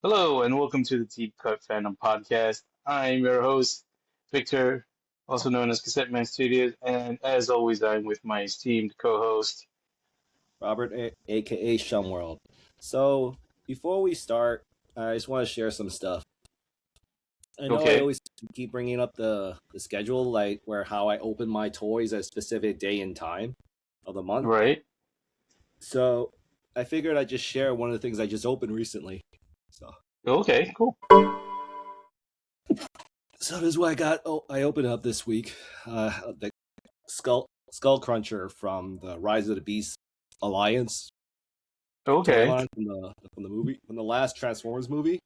Hello and welcome to the Deep Cut Fandom Podcast. I'm your host, Victor, also known as Cassette Man Studios, and as always, I'm with my esteemed co-host. Robert, aka Shumworld. So, before we start, I just want to share some stuff. I know I Okay, always keep bringing up the schedule, like where how I open my toys at a specific day and time of the month. right? So, I figured I'd just share one of the things I just opened recently. So, Okay, cool. so this is what I got. Oh, I opened up this week. The Skull Cruncher from the Rise of the Beast Alliance toy Okay, line from the last Transformers movie.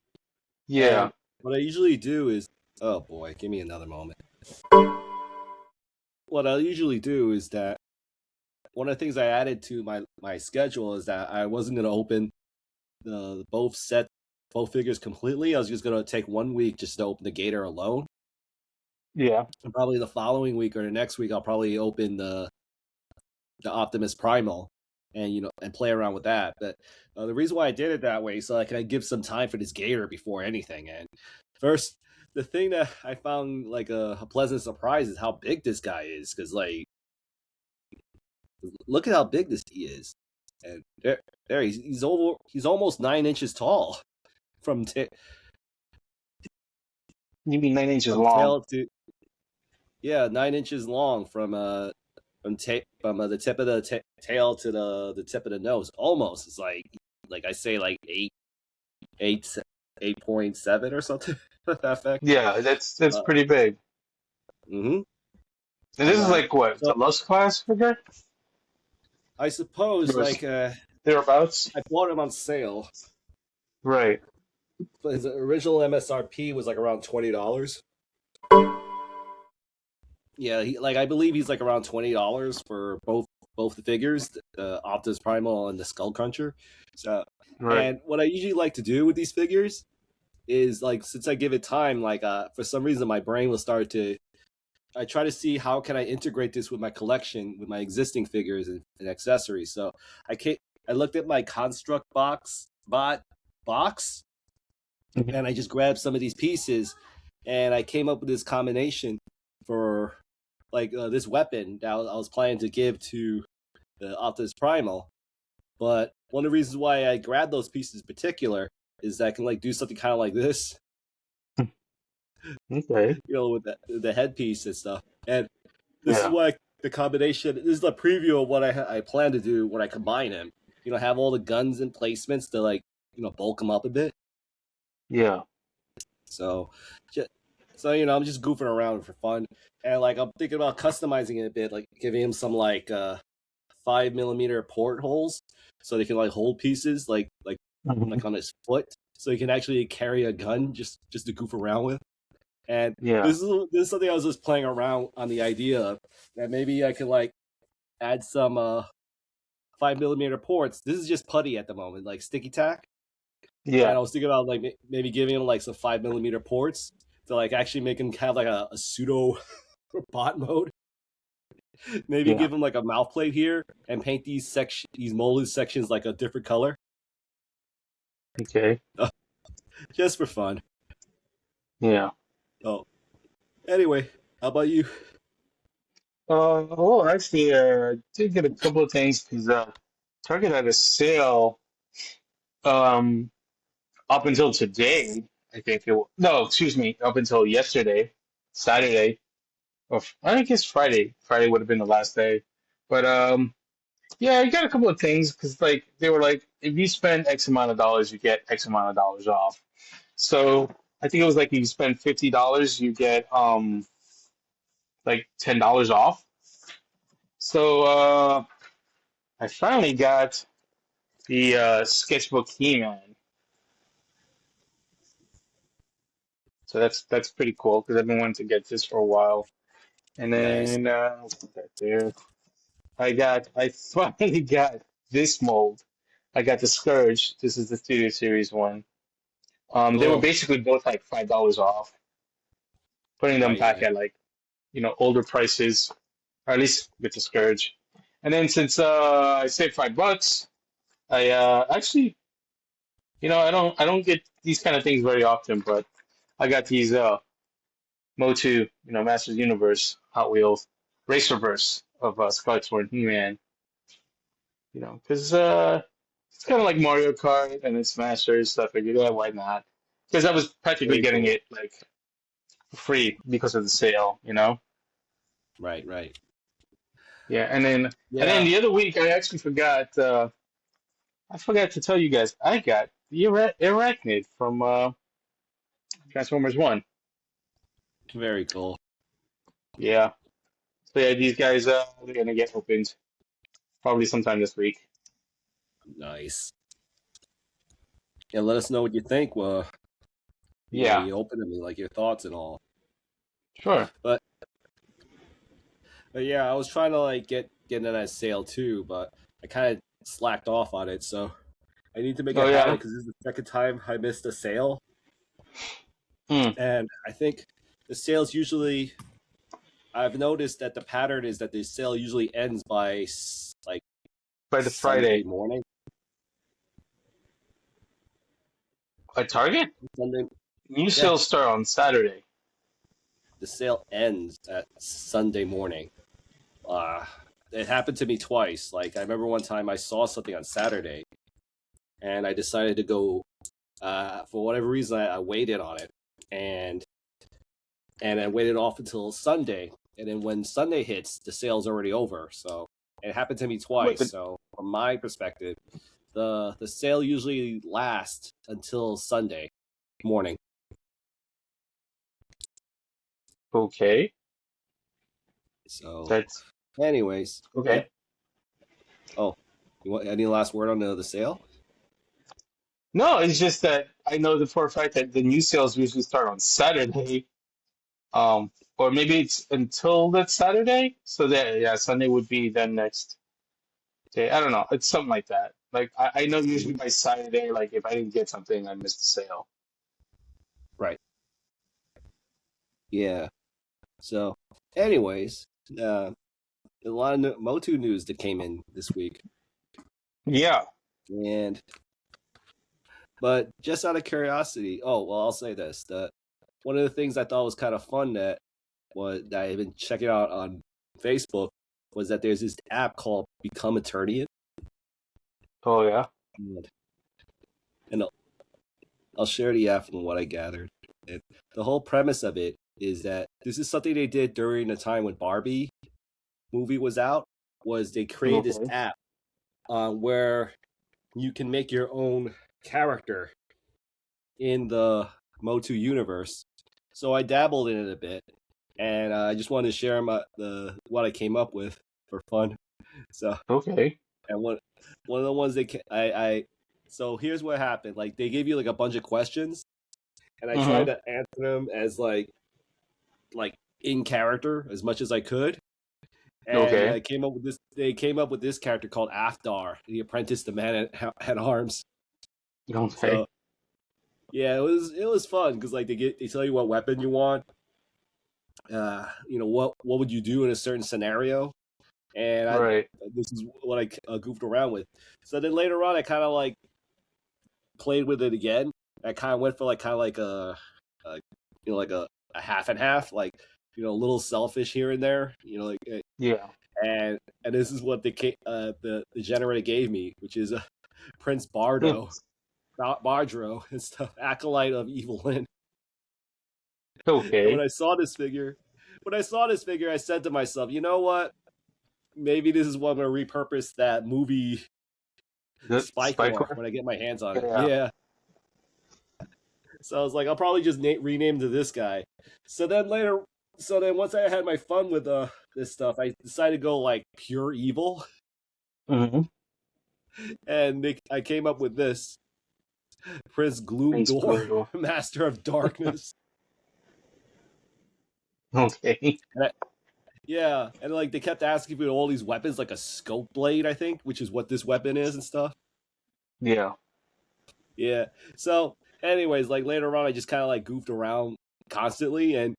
yeah, And what I usually do is, oh boy, give me another moment. What I usually do is that one of the things I added to my schedule is that I wasn't going to open the both figures completely. I was just going to take 1 week just to open the Gator alone, yeah, and probably the following week or the next week I'll probably open the Optimus Primal and play around with that. But the reason why I did it that way is so I can give some time for this Gator before anything. And first, the thing that I found like a pleasant surprise is how big this guy is. Because like, look at how big this he is, and there he's almost 9 inches tall from you mean 9 inches from long? tail to 9 inches long from the tip of the tail to the tip of the nose. Almost, it's like I say, like 8.7 or something to that effect. Yeah, that's Uh, pretty big. mm-hmm. And this And is like what, so deluxe class figure? I suppose Or like thereabouts? I bought him on sale, Right. but his original MSRP was like around $20. Yeah, I believe he's like around $20 for both the figures, the Optimus Primal and the Skull Cruncher. So, Right. and what I usually like to do with these figures is like, since I give it time, like for some reason my brain will start to. I try to see how can I integrate this with my collection, with my existing figures and accessories. So I looked at my construct box, Mhm. and I just grabbed some of these pieces, and I came up with this combination for like this weapon that I was planning to give to the Optimus Primal. But one of the reasons why I grabbed those pieces in particular is that I can like do something kind of like this, Okay. with the headpiece and stuff. And this is Yeah. why the combination. This is the preview of what I plan to do when I combine them. Have all the guns and placements to like bulk them up a bit. Yeah. So, I'm just goofing around for fun, and like I'm thinking about customizing it a bit, like giving him some like 5mm portholes, so they can like hold pieces Mhm. on his foot, so he can actually carry a gun just to goof around with. And Yeah. this is something I was just playing around on the idea of, that maybe I could like add some 5mm ports. This is just putty at the moment, like sticky tack. And Yeah. I was thinking about like maybe giving him like some 5mm ports to like actually make him have like a pseudo bot mode. Maybe Yeah. give him like a mouth plate here and paint these molded sections like a different color, Okay. just for fun. Yeah. Oh, anyway, how about you? Well, actually, I did get a couple of things because Target had a sale um, up until today. I think no, excuse me, up until yesterday, Saturday, I guess Friday. Friday would have been the last day. But yeah, I got a couple of things because like they were like, if you spend X amount of dollars, you get X amount of dollars off. So I think it was like if you spend $50, you get like $10 off. So I finally got the sketchbook He-Man. So that's pretty cool because I've been wanting to get this for a while. And Nice. then I'll put that there. I finally got this mold. I got the Scourge. This is the Studio Series one. They were Cool. basically both like $5 off, putting them Right, back right. at like older prices, or at least with the Scourge. And then since I saved $5, I actually I don't get these kind of things very often, but I got these Motu, Masters Universe Hot Wheels Racerverse of Skeletor and He-Man. Because it's kind of like Mario Kart and it's Masters, so I figured, yeah, why not? Because I was practically Very getting cool. it like free because of the sale. Right. Yeah, and then Yeah, the other week I actually forgot. I forgot to tell you guys I got the Arachnid from Transformers One. very cool. Yeah, so yeah, these guys they're gonna get opened probably sometime this week. Nice. Yeah, let us know what you think. Well, Yeah, you open them, like your thoughts and all. sure. But yeah, I was trying to like get in that sale too, but I kind of slacked off on it. So I need to make a Oh habit yeah. because this is the second time I missed a sale, Hmm. and I think the sales usually. I've noticed that the pattern is that the sale usually ends by like By the Sunday Friday morning. at Target, Sunday, new yeah, sales start on Saturday. the sale ends at Sunday morning. Uh, it happened to me twice. Like I remember one time I saw something on Saturday, and I decided to go. For whatever reason, I waited on it, and I waited off until Sunday. And then when Sunday hits, the sale's already over. So it happened to me Wait, twice. but So from my perspective, the sale usually lasts until Sunday morning. okay, So, that's anyways, okay. yep. Oh, you want any last word on the sale? No, it's just that I know the for a fact that the new sales usually start on Saturday. Or maybe it's until that Saturday. So that yeah, Sunday would be then next day. I don't know. It's something like that. Like I know usually by Saturday, like if I didn't get something, I missed the sale. Right. Yeah. So, anyways, a lot of Motu news that came in this week, Yeah. and but just out of curiosity, oh well, I'll say this: that one of the things I thought was kind of fun that I've been checking out on Facebook was that there's this app called Become Eternian, Oh yeah. and, and I'll share the app from what I gathered. And the whole premise of it is that this is something they did during the time when Barbie movie was out. Was they created this Okay. app where you can make your own character in the Motu universe. So I dabbled in it a bit, and I just wanted to share what I came up with for fun. So, Okay. and one of the ones I so here's what happened. Like they gave you like a bunch of questions, and I tried Mm-hmm. to answer them as like in character as much as I could. And Okay. I came up with this. They came up with this character called Afdar, the apprentice to man at arms. Okay. So yeah, it was fun because like they tell you what weapon you want. What would you do in a certain scenario, and Right. this is what I goofed around with. So then later on, I kind of like played with it again. I kind of went for like kind of like a like a half and half, like a little selfish here and there, like Yeah. and this is what the generator gave me, which is Prince Hmm. Bardro and stuff, acolyte of Evil Lyn. And Okay. when I saw this figure, I said to myself, you know what? Maybe this is what I'm gonna repurpose that movie The spy Spycore core. when I get my hands on it. Yeah. Yeah. So I was like, I'll probably just rename to this guy. So then once I had my fun with this stuff, I decided to go like pure evil, Mm-hmm. and I came up with this Prince Thanks, Gloomdor, Pluto. Master of Darkness. Okay. And yeah, and like they kept asking me all these weapons, like a scope blade, I think, which is what this weapon is and stuff. Yeah. Yeah. So, anyways, like later on, I just kind of like goofed around constantly,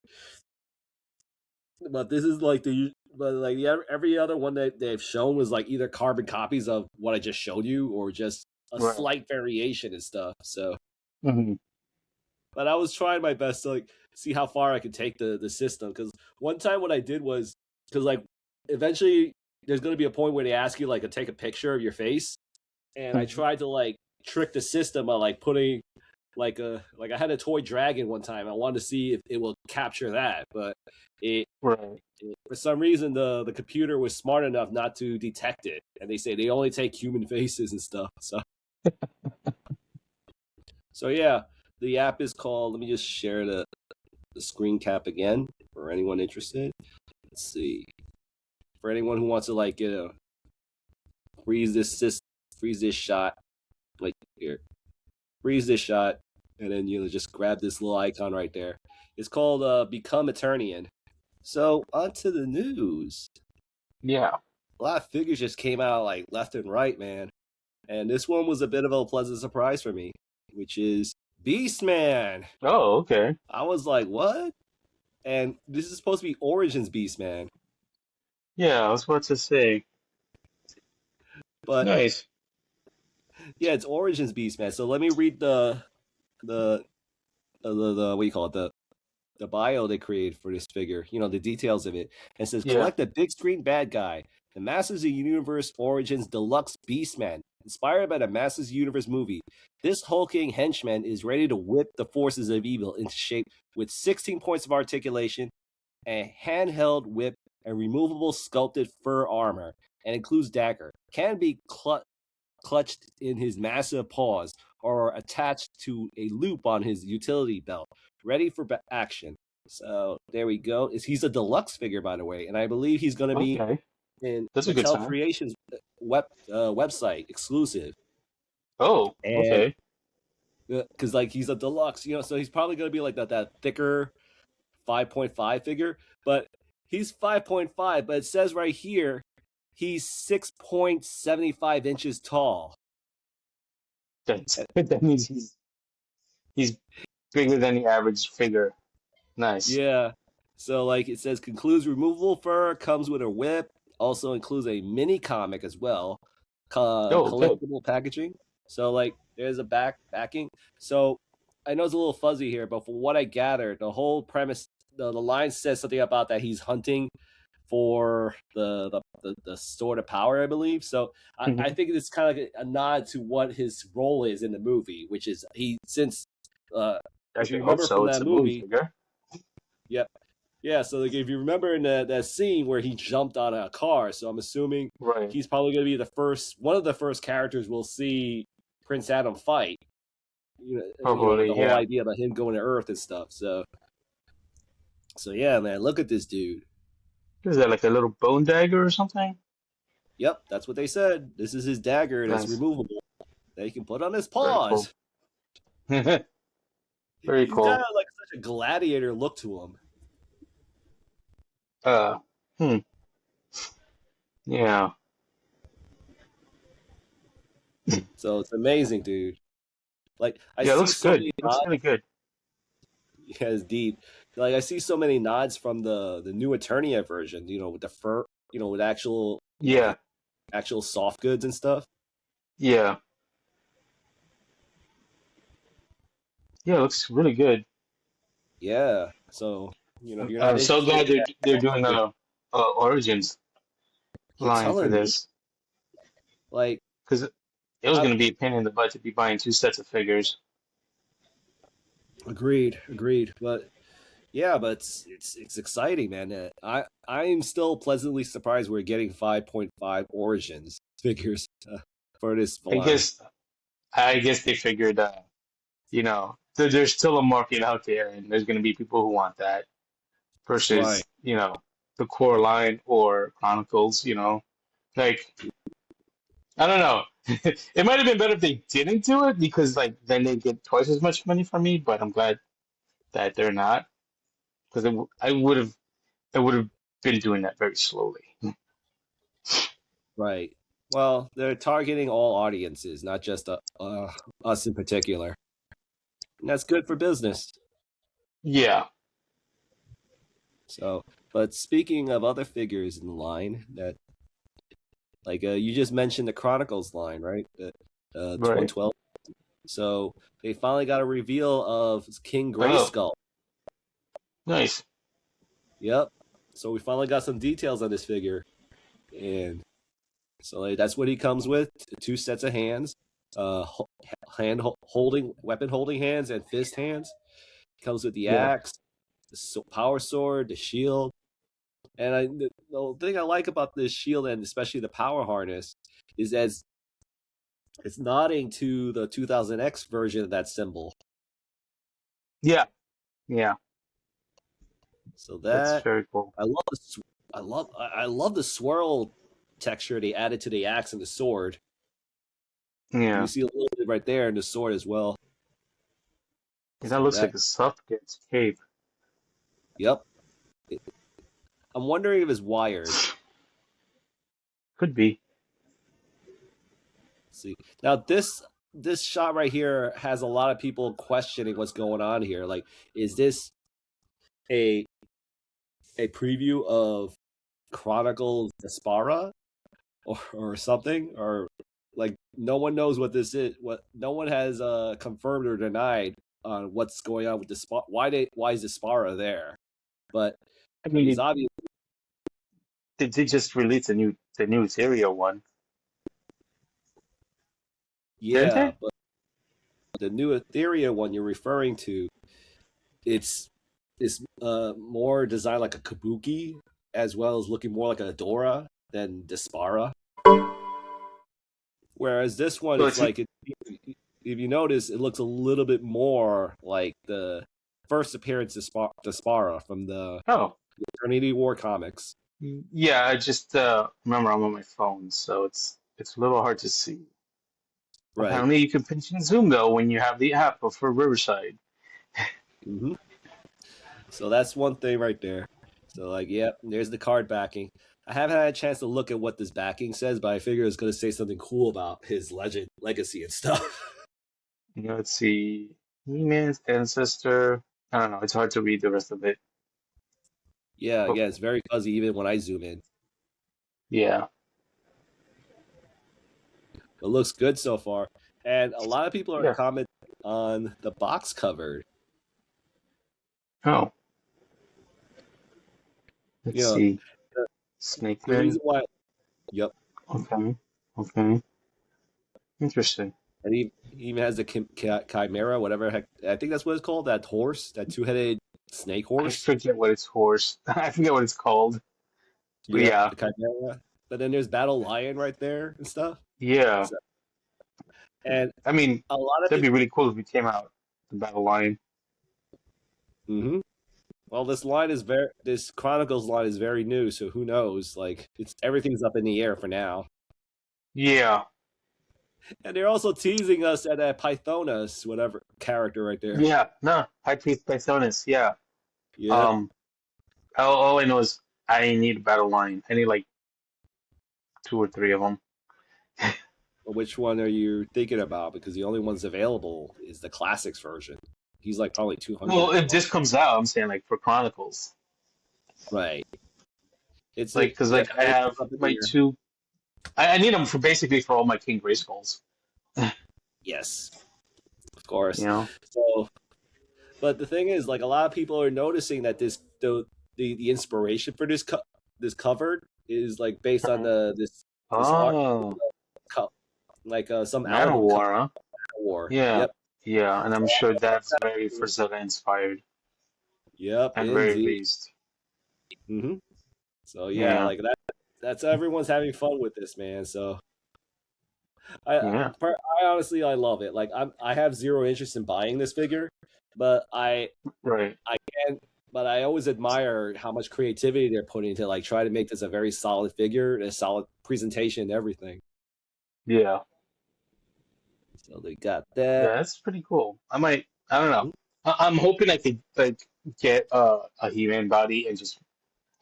but this is like every other one that they've shown was like either carbon copies of what I just showed you, or just a Right. slight variation and stuff. So, Mm-hmm. but I was trying my best to like see how far I could take the system. Because one time what I did was because like eventually there's going to be a point where they ask you like to take a picture of your face, and I tried to like trick the system by like putting like I had a toy dragon one time. I wanted to see if it will capture that, but it, Right. for some reason the computer was smart enough not to detect it, and they say they only take human faces and stuff. So yeah, the app is called. Let me just share the screen cap again for anyone interested. Let's see. For anyone who wants to like freeze this shot, like here, freeze this shot, and then just grab this little icon right there. It's called Become Eternian. So on to the news. Yeah. A lot of figures just came out like left and right, man. And this one was a bit of a pleasant surprise for me, which is Beastman. Oh, okay. I was like, what? And this is supposed to be Origins Beastman. Yeah, I was about to say. But Nice. yeah, it's Origins Beastman. So let me read the what do you call it? The bio they created for this figure, the details of it. And it says, Yeah. collect a big screen bad guy, the Masters of the Universe Origins Deluxe Beastman, inspired by the Masters of the Universe movie. This hulking henchman is ready to whip the forces of evil into shape with 16 points of articulation, a handheld whip, and removable sculpted fur armor, and includes dagger. Can be clutched in his massive paws or attached to a loop on his utility belt, ready for action. So there we go. He's a deluxe figure, by the way, and I believe he's going to be Okay. in That's a good Mattel sign. Creations website exclusive, Oh, and okay. because like he's a deluxe, so he's probably going to be like that thicker 5.5 figure, but he's 5.5, but it says right here he's 6.75 inches tall. That means he's bigger than the average figure. Nice. Yeah. So like it says concludes removable fur, comes with a whip, also includes a mini comic as well. Oh, good. Collectible packaging. So like there's a backing. So I know it's a little fuzzy here, but from what I gathered, the whole premise the line says something about that he's hunting for the sword of power, I believe. So I Hmm. think it's kind of like a nod to what his role is in the movie, which is I if you should hope remember so. from It's that a movie movie, figure. yep. Yeah, so like if you remember in that scene where he jumped on a car, so I'm assuming Right. he's probably going to be one of the first characters we'll see Prince Adam fight. With Probably, the whole yeah. idea about him going to Earth and stuff. So yeah, man, look at this dude. Is that like a little bone dagger or something? Yep, that's what they said. This is his dagger that's Nice. removable that he can put on his Very cool. paws. Very He's got cool. like such a gladiator look to him. Uh, hmm. Yeah. So it's amazing, dude. Like I Yeah, it see looks so good. many It looks really good. Yeah, it's deep. Like I see so many nods from the new Eternia version, with the fur, with actual, Yeah. actual soft goods and stuff. Yeah. Yeah, it looks really good. Yeah. So, if you're not I'm so interested glad in they're that, doing a Origins I'm line for telling you, this like because it was I going to be a pain in the butt to be buying two sets of figures. agreed. But yeah, but it's exciting, man. I'm still pleasantly surprised we're getting 5.5 Origins figures for this I line. guess I guess they figured, there's still a market out there, and there's going to be people who want that Right. versus, the core line or Chronicles. Like I don't know. It might have been better if they didn't do it because like then they get twice as much money from me. But I'm glad that they're not because I would have been doing that very slowly. Right. Well, they're targeting all audiences, not just us in particular. And that's good for business. Yeah, So, but speaking of other figures in the line, that like you just mentioned the Chronicles line, right? The right. 112. So they finally got a reveal of King Oh, Grayskull. nice. Yep. So we finally got some details on this figure, and so like, that's what he comes with: 2 sets of hands, weapon holding hands, and fist hands. Comes with the Yeah. axe, the power sword, the shield, and the thing I like about this shield and especially the power harness is that it's nodding to the 2000X version of that symbol. Yeah. Yeah. So That's that very cool. I love the swirl texture they added to the axe and the sword. You Yeah. see a little bit right there in the sword as well. That So looks that like a suffocant's cape. yep. I'm wondering if it's wired. Could be. Let's see now this shot right here has a lot of people questioning what's going on here. Like, is this a preview of Chronicles Despara or something, or like no one knows what this is. What no one has confirmed or denied on what's going on with the why is Despara there? But I I mean, mean, it's obvious. they just released the new Ethereal one, didn't Yeah, they? but the new Ethereal one you're referring to, it's more designed like a Kabuki, as well as looking more like a Adora than Despara. Whereas this one, So it's it's like if you notice, it looks a little bit more like the first appearance of Despara from the oh Eternity War comics. yeah. I just remember I'm on my phone, so it's a little hard to see. Right. Apparently, you can pinch and zoom though when you have the app for Riverside. hmm So that's one thing right there. So like, yep, there's the card backing. I haven't had a chance to look at what this backing says, but I figure it's going to say something cool about his legacy and stuff. Let's see, He-Man's ancestor. I don't know. It's hard to read the rest of it. Yeah, Oh, again, it's very fuzzy even when I zoom in. yeah. It looks good so far. And a lot of people are Yeah. commenting on the box cover. Oh, let's You know, see. the, the Snakeman. reason why, yep, Okay. Okay. Interesting. and he even has the chimera, whatever heck. I think that's what it's called. That horse, that two-headed snake I horse. forget what it's horse. I forget what it's called. But Yep, yeah. the chimera. But then there's Battle Lion right there and stuff. Yeah. So, and I mean, a lot of that'd be people. really cool if we came out the Battle Line. hmm Well, this Chronicles line is very new, so who knows? Like, it's everything's up in the air for now. Yeah. And they're also teasing us at that Pythonus, whatever character right there. Yeah. No. High Priest Pythonus. Yeah. Yep. Um. All I know is I need a Battle Line. I need like two or three of them. Which one are you thinking about? Because the only ones available is the classics version. He's like probably Well, 200. if this comes out, I'm saying like for Chronicles, Right. like because yeah, like I have everything's up in the my air. two. I need them for basically for all my King Grayskulls. Yes, of course. You know. So, but the thing is, like, a lot of people are noticing that the inspiration for this cover is like based on this art, Oh, like some album cover Manowar, huh? war. Yeah. Yep. Yeah, and I'm sure that's very Frazetta inspired, Yep, at the very indeed. least. hmm So yeah, Yeah. like that's everyone's having fun with this, man. So I Yeah. I honestly I love it. Like I have zero interest in buying this figure, but Right. I can but I always admire how much creativity they're putting into like try to make this a very solid figure, a solid presentation, and everything. Yeah. So they got Yeah, that. that's pretty cool. I might. I don't know. I'm hoping I could like get a He-Man body and just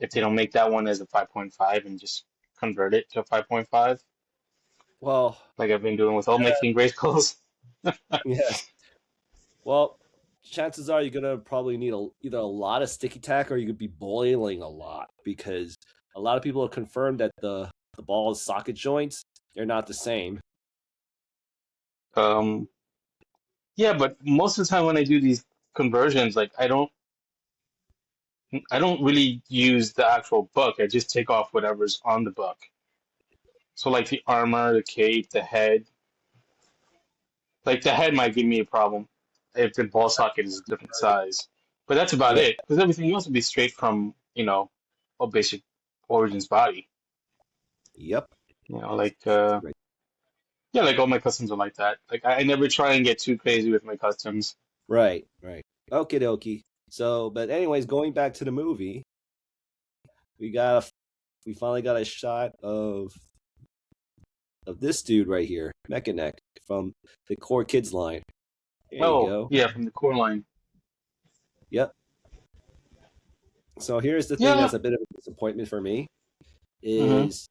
if they don't make that one as a 5.5 and just convert it to a 5.5, Well, like I've been doing with all my King Grayskulls. yes. Well, chances are you're gonna probably need either a lot of sticky tack or you could be boiling a lot because a lot of people have confirmed that the ball's socket joints they're not the same. Um, Yeah, but most of the time when I do these conversions, like I don't really use the actual book. I just take off whatever's on the book. So like the armor, the cape, the head. Like the head might give me a problem if the ball socket is a different size. But that's about Yeah. it. Because everything else would be straight from, a basic Origins body. Yep. Like Right. yeah, like all my customs are like that. Like I never try and get too crazy with my customs. Right. Right. Okie dokie. So, but anyways, going back to the movie, we got we finally got a shot of this dude right here, Mecka-Neck from the Core Kids line. There you Oh, go. yeah, from the core line. Yep. So here's the thing Yeah. that's a bit of a disappointment for me Hmm. is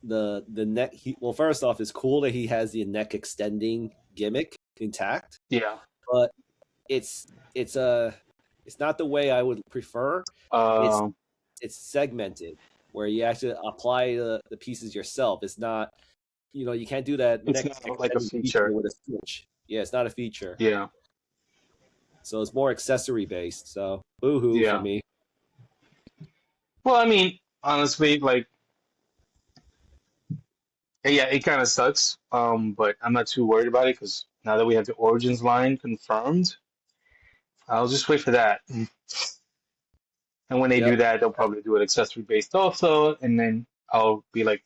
the neck. Well, first off, it's cool that he has the neck extending gimmick intact, Yeah. but it's it's a it's not the way I would prefer. It's Um, it's segmented where you actually apply the pieces yourself. It's not you can't do that it's neck not like a extending feature feature. with a switch. Yeah, it's not a feature. Yeah. So it's more accessory based. So boo-hoo for Yeah. me. Well, I mean, honestly, like, yeah, it kind of sucks. But I'm not too worried about it because now that we have the Origins line confirmed, I'll just wait for that. And when they Yep. do that, they'll probably do it accessory based also, and then I'll be like,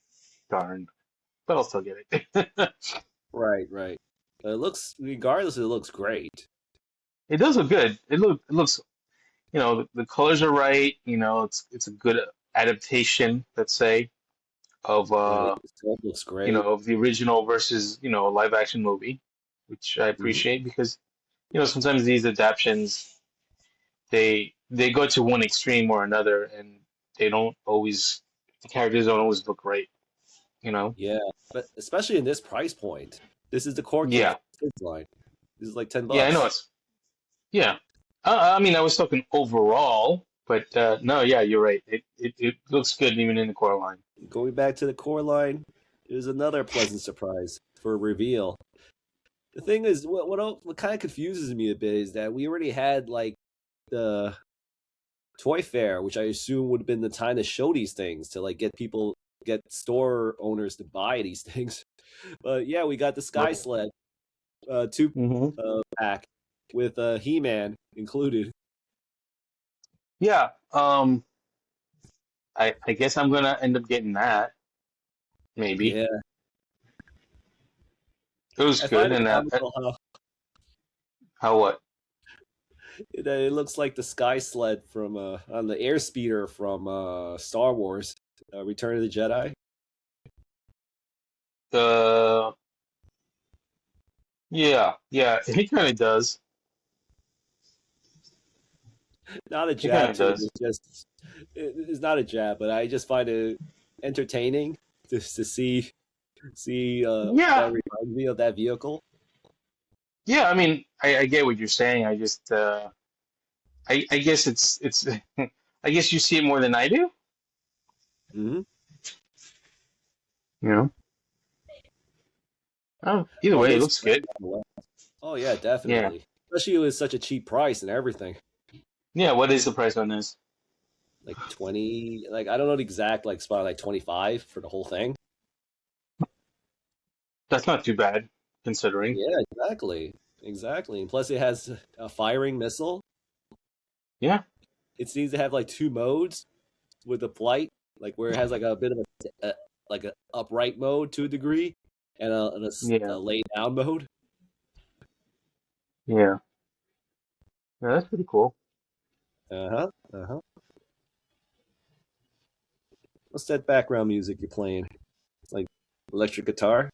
darn, but I'll still get it. Right, right. It looks regardless, it looks great. It does look good. It looks, the colors are right. It's a good adaptation, let's say, of Yeah, the sculpt looks great. of the original versus a live action movie, which I Hmm. appreciate because sometimes these adaptations they go to one extreme or another, and they don't always the characters don't always look right. You know? Yeah, but especially in this price point, this is the core Yeah, kids line. This is like 10 yeah, I know bucks. it's yeah. I mean, I was talking overall, but no, yeah, you're right. It looks good even in the core line. Going back to the core line, there's another pleasant surprise for a reveal. The thing is, what kind of confuses me a bit is that we already had like the toy fair, which I assume would have been the time to show these things to like get store owners to buy these things. But yeah, we got the Sky Right. Sled two Hmm. pack with He-Man included. Yeah. I guess I'm gonna end up getting that. Maybe Yeah, it was I good, find it and comical how what? that it looks like the Sky Sled from on the air speeder from Star Wars, Return of the Jedi. Uh, yeah, yeah. It kind of does. Not a It kind jab of to it. does. It's not a jab, but I just find it entertaining just to see that Yeah, reminds me of that vehicle. yeah. I mean, I get what you're saying. I just I guess it's I guess you see it more than I do. Hmm. You know. Oh, either Well, it way, it looks looks great. good. Oh yeah, Yeah, definitely. Especially with such a cheap price and everything. yeah. What is the price on this? Like 20, like I don't know the exact like spot, like 25 for the whole thing. That's not too bad considering. Yeah, exactly. Exactly. And plus it has a firing missile. Yeah, It seems to have like two modes with the flight, like where it has like a bit of a like a upright mode to a degree and yeah, a lay down mode. yeah. Yeah, that's pretty cool. Uh-huh. Uh-huh. What's that background music you're playing? It's like electric guitar.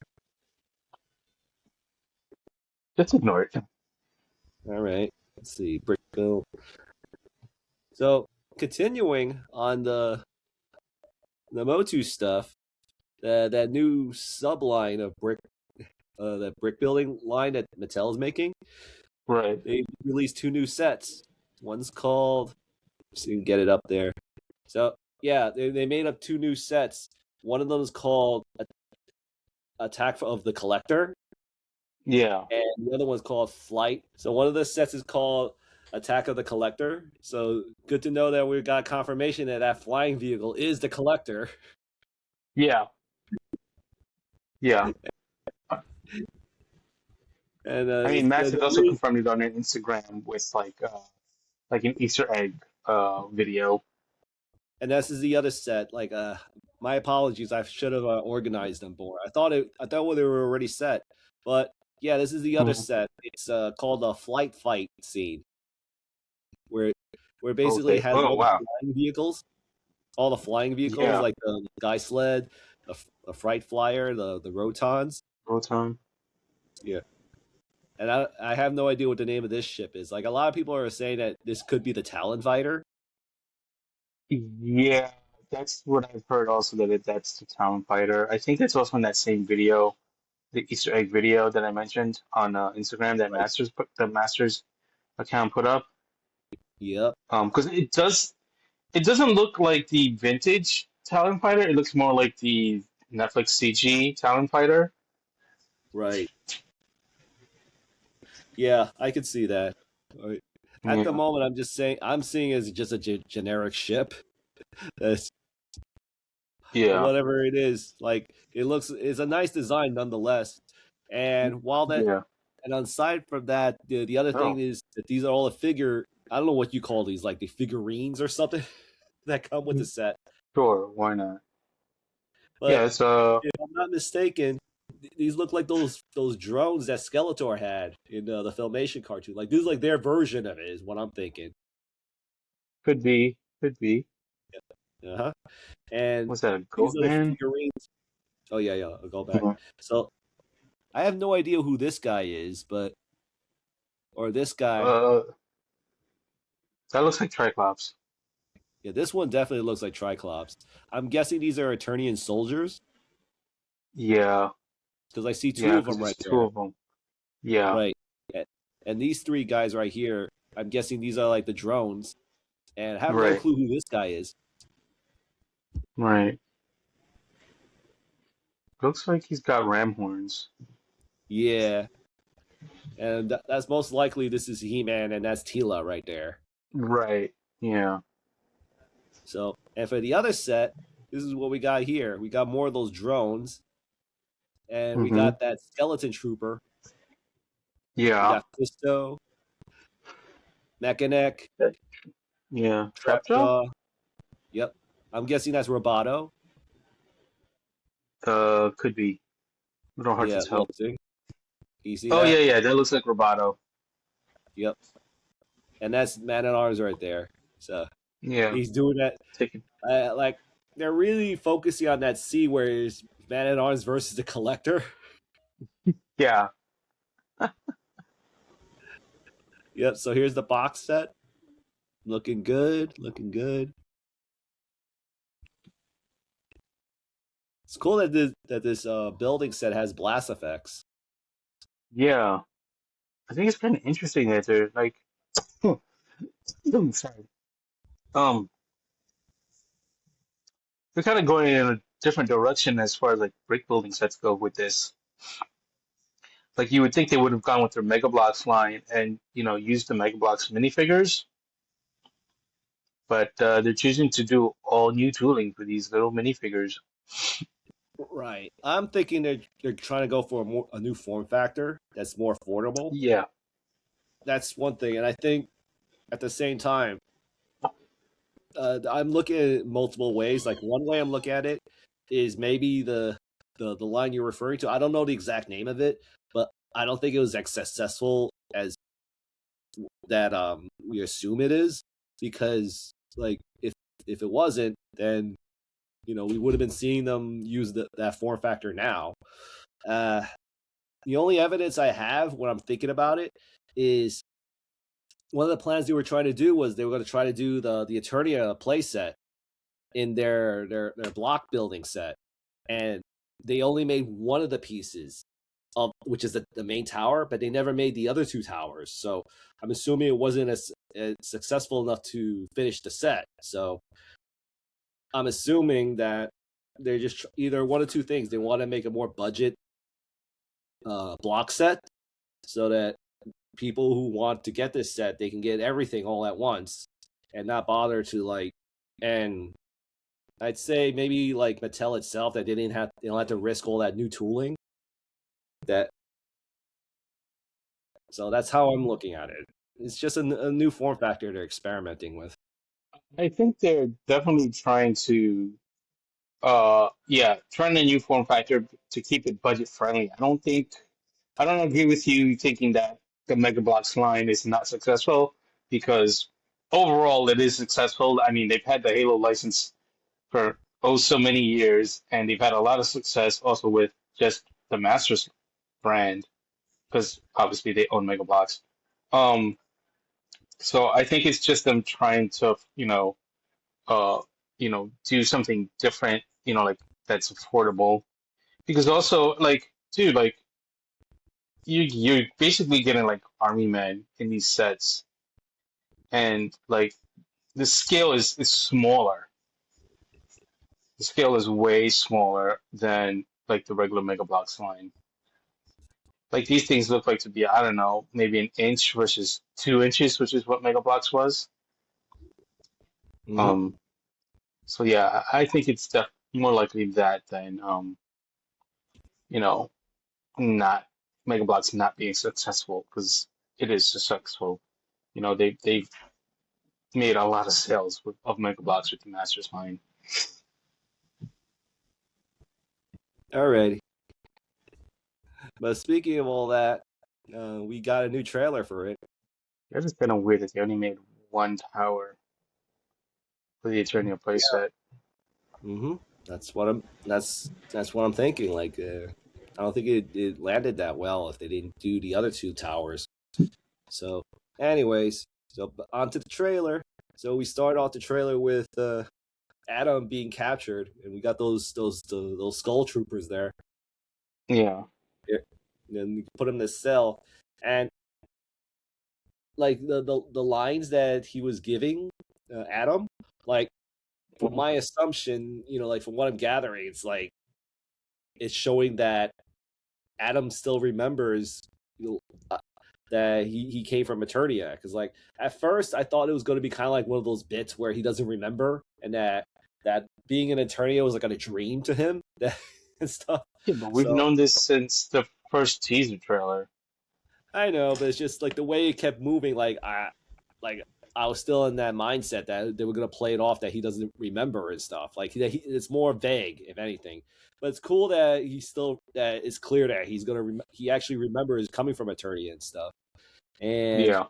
Just ignore it. All right. Let's see. Brick Bill. So continuing on the Motu stuff, that new subline of that brick building line that Mattel is making, Right. they released two new sets. One's called, so you can get it up there. So yeah, they made up two new sets. One of them is called Attack of the Collector, Yeah. and the other one's called Flight. So one of the sets is called Attack of the Collector. So good to know that we got confirmation that that flying vehicle is the Collector. Yeah. Yeah. And I mean, Max the has also really, confirmed it on Instagram with like an Easter egg video. and this is the other set. Like, my apologies. I should have organized them more. I thought they were already set, but yeah, this is the other Mhm. set. It's called a flight fight scene, where where basically Okay. has Oh wow. all the flying vehicles Yeah. like the Guy Sled, the Fright Flyer, the Rotons. Rotom. Yeah, and I have no idea what the name of this ship is. Like a lot of people are saying that this could be the Talon Fighter. Yeah, that's what I've heard also that's the Talon Fighter. I think that's also in that same video, the Easter egg video that I mentioned on Instagram that Right. the Masters account put up. Yep. Because it doesn't look like the vintage Talon Fighter. It looks more like the Netflix CG Talon Fighter. Right. Yeah, I could see that. Right. At the Yeah. moment, I'm seeing it as just a generic ship. That's Yeah. whatever it is. Like it's a nice design nonetheless. And while that, Yeah. and aside from that, the other thing Oh, is that these are all a figure. I don't know what you call these, like the figurines or something that come with the set. sure. Why not? Yeah. But It's if I'm not mistaken, these look like those drones that Skeletor had in the Filmation cartoon. Like this is like their version of it, is what I'm thinking. could be. Uh huh. And Was that a these Goat are the Man? figurines. Oh yeah, yeah. I'll go back. Yeah. So I have no idea who this guy is, but or this guy. Uh, that looks like Triclops. Yeah, this one definitely looks like Triclops. I'm guessing these are Eternian soldiers Yeah. because I see two Yeah, of because them there's right two there. of them. Yeah. Right. And these three guys right here, I'm guessing these are like the drones, and I have no Right. clue who this guy is. Right. Looks like he's got ram horns. Yeah, and that's most likely this is He-Man, and that's Tila right there. Right. Yeah. So, and for the other set, this is what we got here. We got more of those drones, and we Mm-hmm. got that skeleton trooper. We Yeah. got Fisto, Mecka-Neck, Yeah. Trapjaw? Trapjaw. Yep, I'm guessing that's Roboto. Could be. We don't hurt to Yeah, tell. look, see, you see Oh yeah, that? yeah. That looks like Roboto. Yep, and that's Man at Arms right there. So Yeah. he's doing that. Taking. Like they're really focusing on that C where it's Man at Arms versus the Collector. Yeah. Yep. So here's the box set. Looking good. Looking good. It's cool that this building set has blast effects. Yeah. I think it's kind of interesting that they're like. Sorry. Um, they're kind of going in a different direction as far as like brick building sets go with this. Like you would think they would have gone with their Mega Bloks line and used the Mega Bloks minifigures, but they're choosing to do all new tooling for these little minifigures. Right. I'm thinking they're trying to go for a new form factor that's more affordable. Yeah. That's one thing, and I think at the same time, I'm looking at it multiple ways. Like one way I'm looking at it is maybe the line you're referring to. I don't know the exact name of it, but I don't think it was as successful as that we assume it is, because like if it wasn't, then we would have been seeing them use that form factor now. uh the only evidence I have when I'm thinking about it is one of the plans they were trying to do was they were going to try to do the Eternia play set in their block building set, and they only made one of the pieces of which is the main tower, but they never made the other two towers. So I'm assuming it wasn't as successful enough to finish the set. So I'm assuming that they're just either one of two things. They want to make a more budget block set, so that people who want to get this set, they can get everything all at once and not bother to like. And I'd say maybe like Mattel itself, that they don't have to risk all that new tooling. That So that's how I'm looking at it. It's just a new form factor they're experimenting with. I think they're definitely trying to, trying a new form factor to keep it budget friendly. I don't agree with you thinking that the Mega Bloks line is not successful because overall it is successful. I mean, they've had the Halo license for oh so many years, and they've had a lot of success also with just the Masters brand because obviously they own Mega Bloks. Um, so I think it's just them trying to, uh, do something different, like that's affordable. Because also, like, dude, like you're basically getting like army men in these sets, and like the scale is smaller. The scale is way smaller than like the regular Mega Bloks line. Like these things look like to be, I don't know, maybe an inch versus 2 inches, which is what Mega Bloks was. Mm-hmm. Um, so yeah, I think it's more likely that than you know, not Mega Bloks not being successful because it is successful. They've made a lot of sales of Mega Bloks with the Masters line. Alrighty. But speaking of all that, we got a new trailer for it. It's just kind of weird that they only made one tower for the Eternian playset. Mm-hmm. That's what I'm thinking. Like, I don't think it landed that well if they didn't do the other two towers. So, anyways, onto the trailer. So we start off the trailer with Adam being captured, and we got those skull troopers there. Yeah. Yeah. And then we put him in the cell, and like the lines that he was giving Adam, like from my assumption, like from what I'm gathering, it's like it's showing that Adam still remembers that he came from Eternia. Because like at first I thought it was going to be kind of like one of those bits where he doesn't remember, and that being in Eternia was like a dream to him and stuff. Yeah, but we've So known this since the first teaser trailer. I know, but it's just like the way it kept moving. Like I was still in that mindset that they were gonna play it off that he doesn't remember and stuff. Like it's more vague, if anything. But it's cool that that it's clear that he actually remembers coming from Eternia and stuff. And Yeah.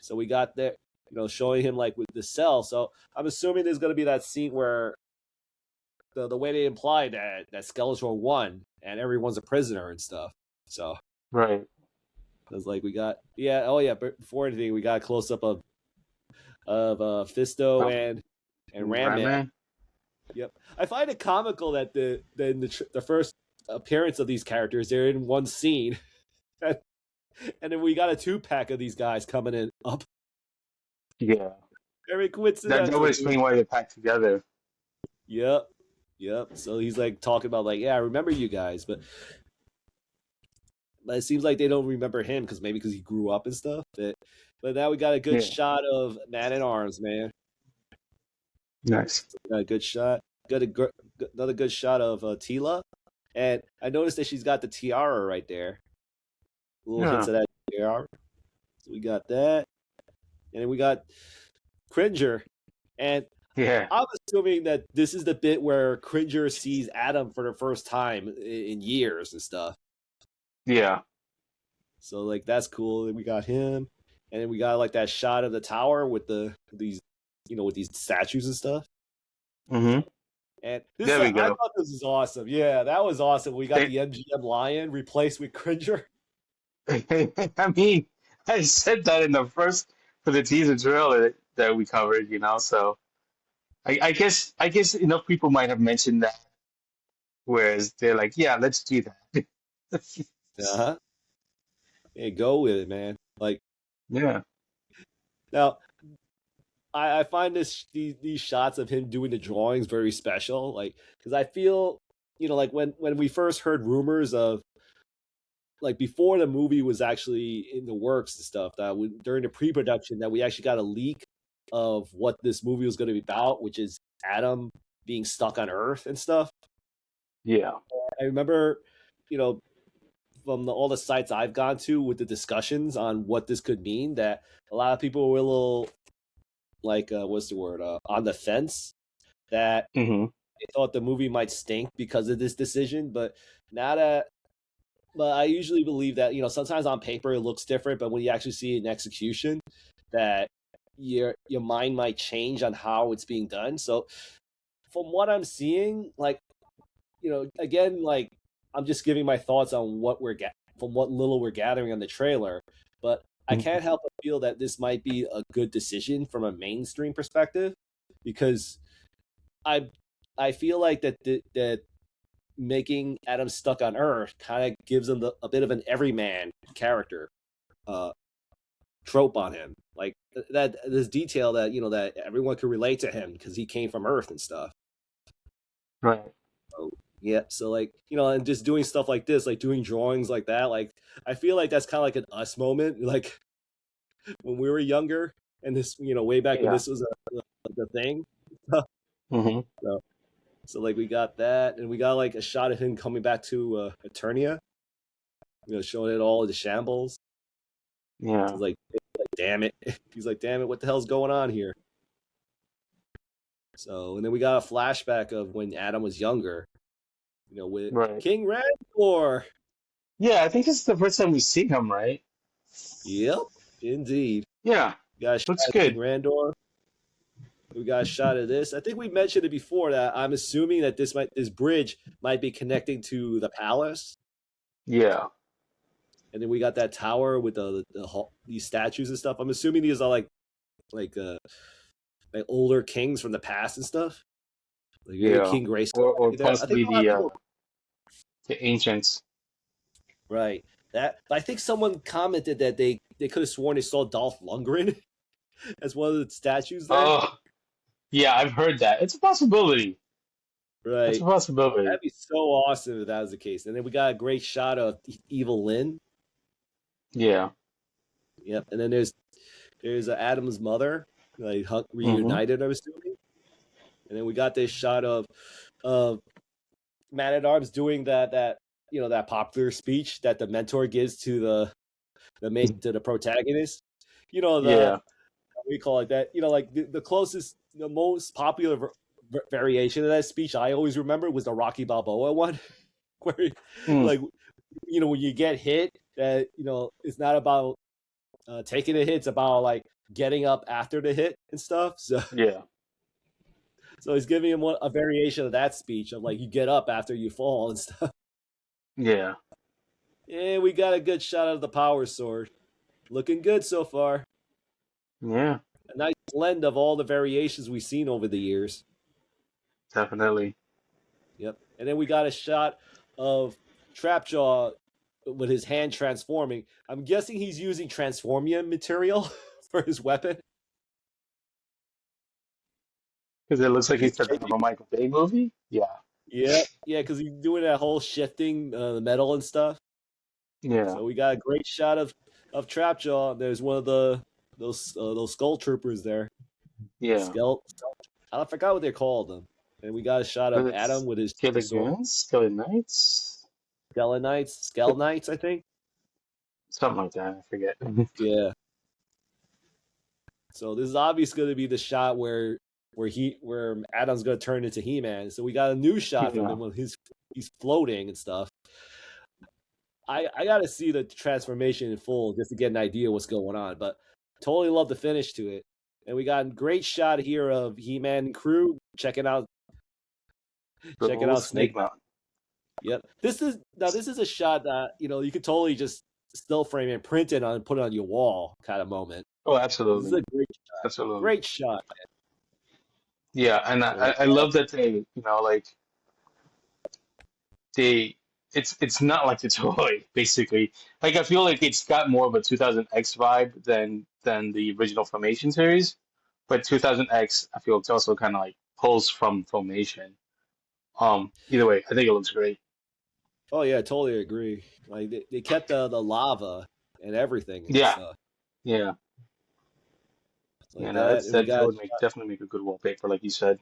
so we got there, showing him like with the cell. So I'm assuming there's gonna be that scene where the way they imply that Skeletor won and everyone's a prisoner and stuff. So Right. it's like we got but before anything we got a close up of Fisto and Ram Man. Batman. Yep, I find it comical that the first appearance of these characters, they're in one scene, and then we got a 2-pack of these guys coming in up. Yeah. Very That would coincidental. explain why they're packed together. Yep, yep. So he's like talking about like, yeah, I remember you guys, but it seems like they don't remember him because he grew up and stuff. But now we got a good Yeah. shot of Man at Arms, man. Nice. Got a good shot. Another good shot of Tila, and I noticed that she's got the tiara right there. Little hints Yeah. of that tiara. So we got that, and then we got Cringer, and Yeah. I'm assuming that this is the bit where Cringer sees Adam for the first time in years and stuff. Yeah. So like that's cool. Then we got him, and then we got like that shot of the tower with these with these statues and stuff. Mm-hmm. And There I we go. thought this was awesome. Yeah, that was awesome. We got They, the MGM Lion replaced with Cringer. I mean, I said that in the first for the teaser trailer that we covered, so I guess enough people might have mentioned that, whereas they're like, yeah, let's do that. Uh-huh. Hey, go with it, man. Like Yeah. now, I find these shots of him doing the drawings very special. Like because I feel like when we first heard rumors of like before the movie was actually in the works and stuff, that during the pre-production, that we actually got a leak of what this movie was going to be about, which is Adam being stuck on Earth and stuff. Yeah. I remember, you know, from all the sites I've gone to with the discussions on what this could mean, that a lot of people were a little like, what's the word, on the fence, that Mm-hmm. they thought the movie might stink because of this decision. But now that, but I usually believe that, sometimes on paper it looks different, but when you actually see it in execution, that your mind might change on how it's being done. So from what I'm seeing, like, again, like, I'm just giving my thoughts on what from what little we're gathering on the trailer, but I Mm-hmm. can't help but feel that this might be a good decision from a mainstream perspective, because I I feel like that making Adam stuck on Earth kind of gives him a bit of an everyman character uh, trope on him, like that this detail that that everyone could relate to him because he came from Earth and stuff. Right. So, yeah, so like and just doing stuff like this, like doing drawings like that, like I feel like that's kind of like an us moment, like when we were younger, and this way back when Yeah. this was the thing. Mm-hmm. so, so like we got that, and we got like a shot of him coming back to Eternia, showing it all the shambles. So Yeah. it's like, damn it. He's like, damn it, what the hell's going on here? So, and then we got a flashback of when Adam was younger, with Right. King Randor. Yeah, I think this is the first time we see him, right? Yep, indeed. Yeah. We got a shot Looks of King good. Randor. We got a shot of this. I think we mentioned it before, that I'm assuming that this bridge might be connecting to the palace. Yeah. And then we got that tower with these statues and stuff. I'm assuming these are like older kings from the past and stuff. Like maybe Yeah. King Grayskull Or there. I think possibly a lot of people. the ancients. Right. But I think someone commented that they could have sworn they saw Dolph Lundgren as one of the statues there. Oh, yeah, I've heard that. It's a possibility. It's a Right. possibility. That'd be so awesome if that was the case. And then we got a great shot of Evil Lynn. Yeah. Yep. And then there's Adam's mother, like Mm-hmm. reunited, I'm assuming. And then we got this shot of Man at Arms doing that popular speech that the mentor gives to the protagonist. The Yeah. we call it that. Like the closest, the most popular variation of that speech I always remember was the Rocky Balboa one, where Mm. like when you get hit, that it's not about taking a hit; it's about like getting up after the hit and stuff. So Yeah. so he's giving him a variation of that speech of like you get up after you fall and stuff. Yeah. And we got a good shot of the power sword, looking good so far. Yeah. A nice blend of all the variations we've seen over the years. Definitely. Yep. And then we got a shot of Trapjaw with his hand transforming. I'm guessing he's using transformium material for his weapon. Because it looks like He's he's stepping changing. up a Michael Bay movie. Yeah. Yeah, yeah, because he's doing that whole shifting the metal and stuff. Yeah. So we got a great shot of Trapjaw. There's one of those skull troopers there. Yeah. Skeleton. I forgot what they're called them. And we got a shot But of it's Adam with his sword. Skeleton Skeleton Knights, Skell Knights, I think. something like that. I forget. Yeah. So this is obviously going to be the shot where Adam's going to turn into He-Man. So we got a new shot from Yeah. him when he's floating and stuff. I got to see the transformation in full just to get an idea of what's going on. But totally love the finish to it. And we got a great shot here of He-Man and crew checking out The old Snake. Snake Mountain. Yep. This is a shot that you could totally just still frame and print it on and put it on your wall kind of moment. Oh, This is a absolutely. great shot. Absolutely. Great shot. Yeah, and So I love that they, like it's not like the toy, basically. Like I feel like it's got more of a 2000X vibe than the original Formation series, but 2000X I feel it's also kind of like pulls from Formation. Either way, I think it looks great. Oh yeah, I totally agree. Like they kept the lava and everything and Yeah, stuff yeah, yeah. like No, that. And we that got would definitely make a good wallpaper, like you said.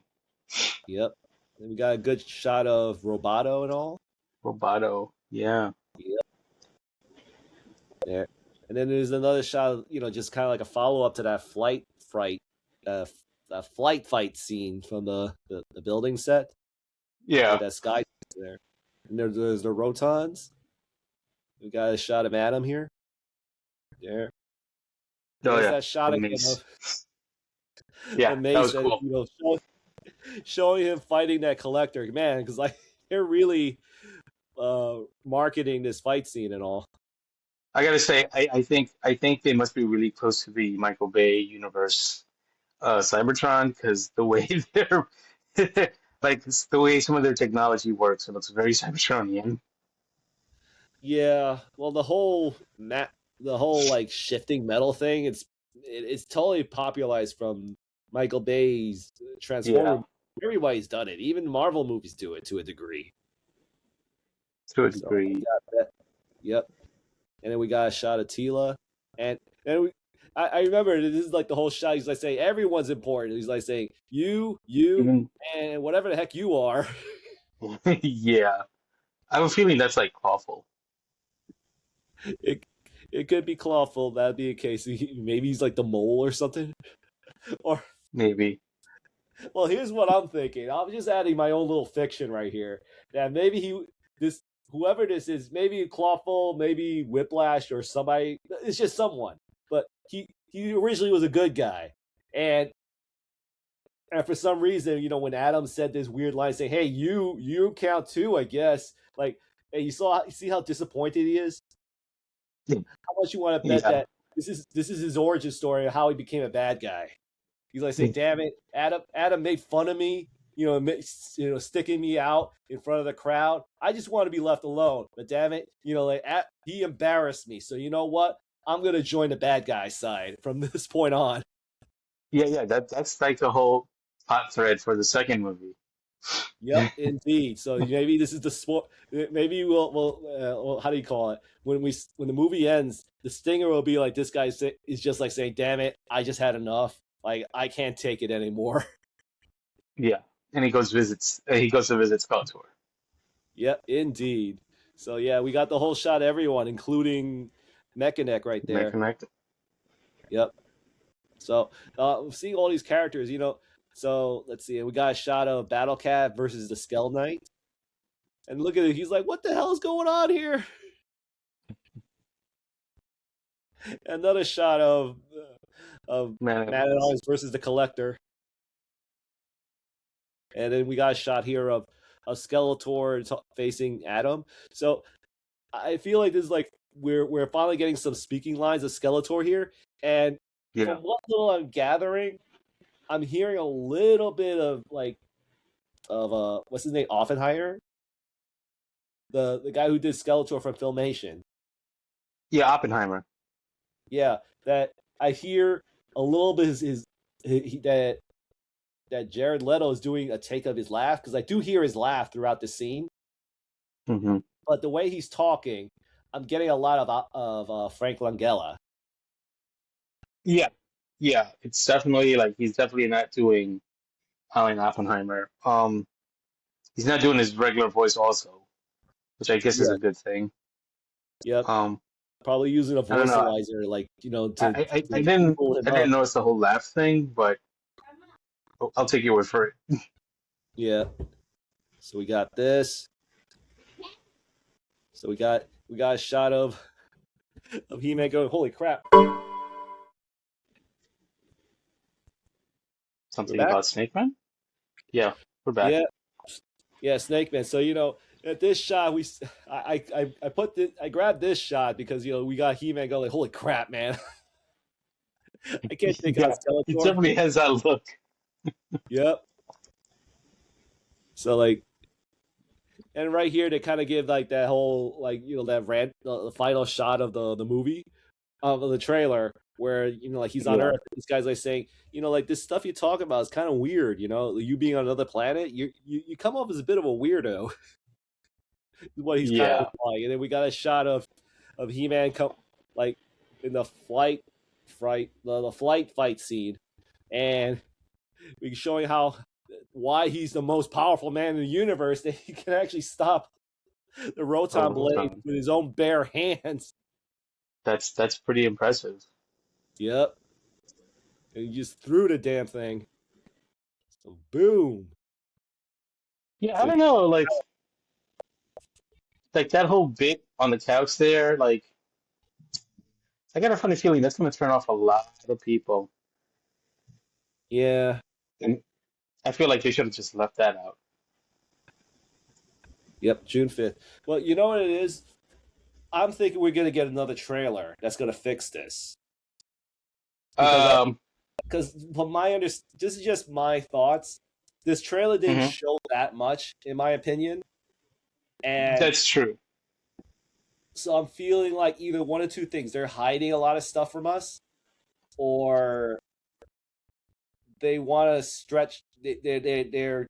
yep, and we got a good shot of Roboto and all. Roboto. Yeah, Yep, there. And then there's another shot, just kind of like a follow up to that that flight fight scene from the building set. yeah. Like that sky there. And there's the Rotons. We got a shot of Adam here. There. And Oh there's yeah, that shot the again mace. of Yeah, that Mace was that, cool. showing him fighting that collector. Man, because like they're really marketing this fight scene and all. I gotta say, I think they must be really close to the Michael Bay universe, Cybertron, because the way they're like the way some of their technology works, it looks very Cybertronian. Yeah, well, the whole like shifting metal thing, it's totally popularized from Michael Bay's Yeah, Transformer. Everybody's done it. Even Marvel movies do it to a degree. to a So we degree. got that. Yep. And then we got a shot of Tila, and then I remember this is like the whole shot. He's like saying everyone's important. He's like saying you, Even and whatever the heck you are. yeah, I have a feeling that's like Clawful, it it could be Clawful. That'd be a case. Maybe he's like the mole or something. Or maybe. well, here's what I'm thinking. I'm just adding my own little fiction right here. That maybe this whoever this is, maybe Clawful, maybe Whiplash, or somebody. It's just someone. But he originally was a good guy, and for some reason, when Adam said this weird line saying, "Hey, you count too," I guess. Like, hey, you see how disappointed he is. How much you want to bet Yeah, that this is his origin story of how he became a bad guy? He's like saying, "Damn it, Adam made fun of me, sticking me out in front of the crowd. I just want to be left alone. But damn it, he embarrassed me. So you know what? I'm gonna join the bad guy side from this point on." yeah, yeah. That's like the whole plot thread for the second movie. Yep, indeed. So maybe this is the sport. Maybe well, how do you call it? When the movie ends, the stinger will be like this guy is just like saying, "Damn it, I just had enough. Like I can't take it anymore." Yeah, and he goes to visit Skeletor. Yep, indeed. So yeah, we got the whole shot of everyone, including Mecka-Neck right there. Mecka-Neck. Yep. So seeing all these characters, So let's see. We got a shot of Battle Cat versus the Skell Knight, and look at it. He's like, "What the hell is going on here?" Another shot of Man at Man at Arms. Arms versus the Collector, and then we got a shot here of Skeletor facing Adam. So I feel like this is like we're finally getting some speaking lines of Skeletor here, and Yeah, from what little I'm gathering, I'm hearing a little bit of like of what's his name, Offenheimer, the guy who did Skeletor from Filmation. yeah. Oppenheimer. Yeah, that I hear a little bit that Jared Leto is doing a take of his laugh, because I do hear his laugh throughout the scene, Hmm. but the way he's talking, I'm getting a lot of Frank Langella. Yeah, yeah. It's definitely like he's definitely not doing Alan Oppenheimer. He's not doing his regular voice also, which I guess is Yeah, a good thing. yep. Um, Probably using a I don't know. voicalizer, like to pull I him didn't up. notice the whole laugh thing, but I'll take your word for it. Yeah. So we got this. So we got a shot of He-Man going, "Holy crap!" We're Something back. about Snake Man? Yeah, we're back. Yeah, yeah, Snake Man. So at this shot, I grabbed this shot because we got He-Man going, like, "Holy crap, man!" I can't take on Yeah, he Skeletor. definitely has that look. Yep. So like, and right here they kind of give like that whole like that rant, the final shot of the movie, of the trailer, where like he's on Yeah, Earth. This guy's like saying, like this stuff you talk about is kind of weird. You being on another planet, you come off as a bit of a weirdo. what he's kind of Yeah. implying. And then we got a shot of He-Man like in the flight fight scene, and we showing why he's the most powerful man in the universe, that he can actually stop the Roton blade Rotom. with his own bare hands. That's pretty impressive. Yep. And he just threw the damn thing. So boom. Yeah, I So don't know, like that whole bit on the couch there, like I got a funny feeling that's gonna turn off a lot of people. yeah. And I feel like they should have just left that out. Yep, June 5th. Well, you know what it is? I'm thinking we're gonna get another trailer that's gonna fix this. Um, Because from this is just my thoughts. This trailer didn't mhm, show that much, in my opinion. And that's true. so I'm feeling like either one of two things. They're hiding a lot of stuff from us, or they want to stretch. They're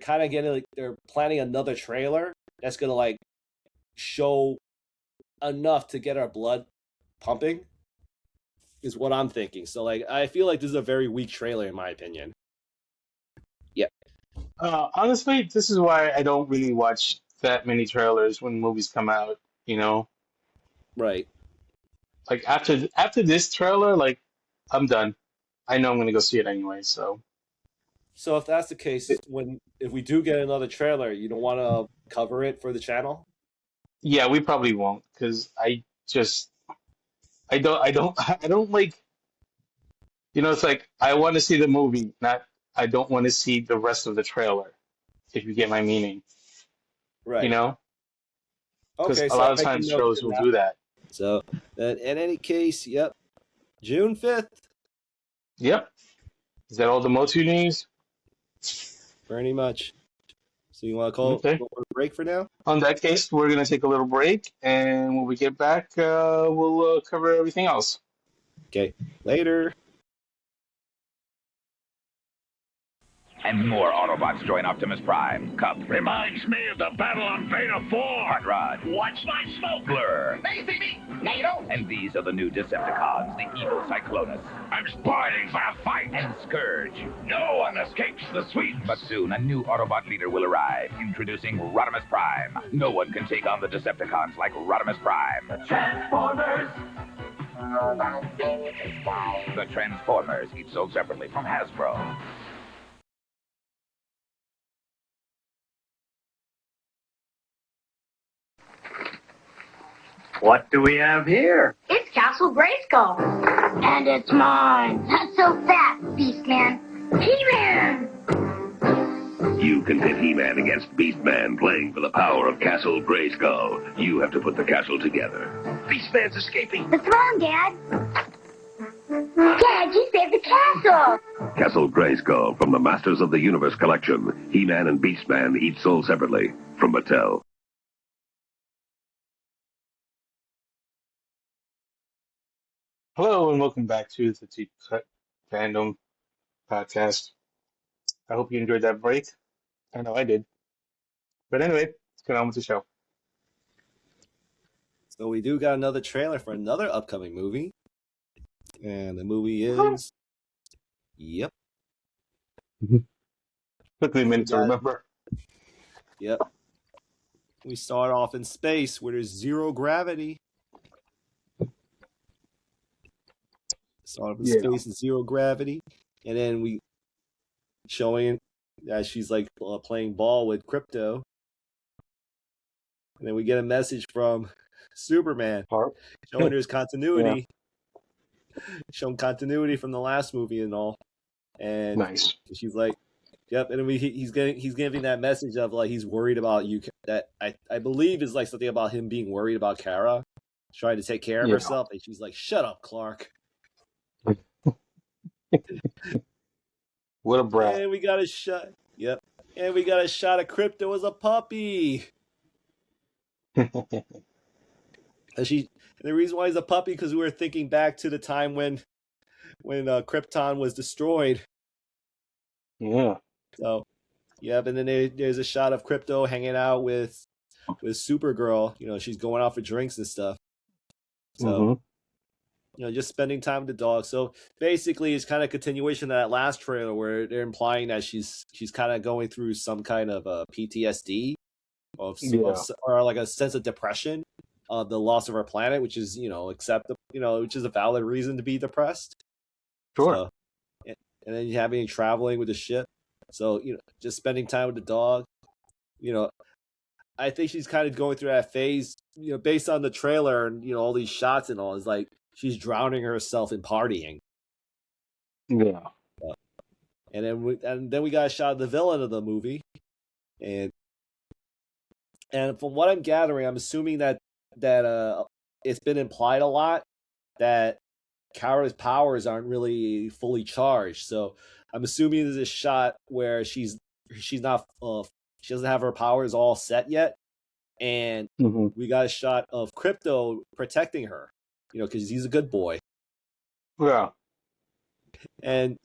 kind of getting, like, they're planning another trailer that's gonna like show enough to get our blood pumping. Is what I'm thinking. So like, I feel like this is a very weak trailer in my opinion. Yeah. Honestly, this is why I don't really watch that many trailers when movies come out. You know, Right. like after this trailer, like I'm done. I know I'm gonna go see it anyway. So So if that's the case, if we do get another trailer, you don't want to cover it for the channel? yeah, we probably won't because I don't like. It's like I want to see the movie, not I don't want to see the rest of the trailer. If you get my meaning, you Right. know, because Okay, a so lot I'm of making times notes shows in will that. do that. So, in any case, yep, June 5th, Yep. Is that all the Motu news? pretty much. So you want to Okay. go for a break for now? On that case, we're gonna take a little break, and when we get back, we'll cover everything else. Okay, later. And more Autobots join Optimus Prime. Cup. Reminds me of the battle on Beta 4. Hot Rod. Watch my smoke. Blur. Now you see me. Now you don't. And these are the new Decepticons, the evil Cyclonus. I'm spoiling for a fight. And Scourge. No one escapes the sweet. But soon, a new Autobot leader will arrive, introducing Rodimus Prime. No one can take on the Decepticons like Rodimus Prime. Transformers. The Transformers, each sold separately from Hasbro. What do we have here? It's Castle Grayskull. And it's mine. Not so fast, Beastman. He-Man! You can pit He-Man against Beastman, playing for the power of Castle Grayskull. You have to put the castle together. Beastman's escaping. What's wrong, Dad? Dad, you saved the castle. Castle Grayskull from the Masters of the Universe collection. He-Man and Beastman, each sold separately, from Mattel. Hello, and welcome back to the Deep Cut Fandom podcast. I hope you enjoyed that break. I know I did. But anyway, let's get on with the show. So we do got another trailer for another upcoming movie, and the movie is, yep, Took me a minute to remember. yep. We start off in space where there's zero gravity. Start off in Yeah. space and zero gravity, and then we showing that she's like playing ball with Crypto, and then we get a message from Superman showing there's continuity, showing continuity from the last movie and all, and Nice. she's like, "Yep," and then he's giving that message of like he's worried about you. That I believe is like something about him being worried about Kara, trying to take care of herself, and she's like, "Shut up, Clark." What a brat. And we got a shot. Yep. And we got a shot of Crypto as a puppy. And the reason why he's a puppy because we were thinking back to the time when Krypton was destroyed. Yeah. So, yep. And then there's a shot of Crypto hanging out with with Supergirl. You know, she's going out for drinks and stuff. So, Mm-hmm. you know, just spending time with the dog. So basically, it's kind of a continuation of that last trailer where they're implying that she's kind of going through some kind of PTSD or like a sense of depression of the loss of her planet, which is, you know, acceptable, you know, which is a valid reason to be depressed. Sure. So, and then you having traveling with the ship. So, you know, just spending time with the dog. You know, I think she's kind of going through that phase, you know, based on the trailer and, you know, all these shots and all. It's like she's drowning herself in partying. Yeah. And then we got a shot of the villain of the movie. And from what I'm gathering, I'm assuming that it's been implied a lot that Kara's powers aren't really fully charged. So I'm assuming there's a shot where she's not she doesn't have her powers all set yet, and we got a shot of Krypto protecting her, you know, because he's a good boy. Yeah. And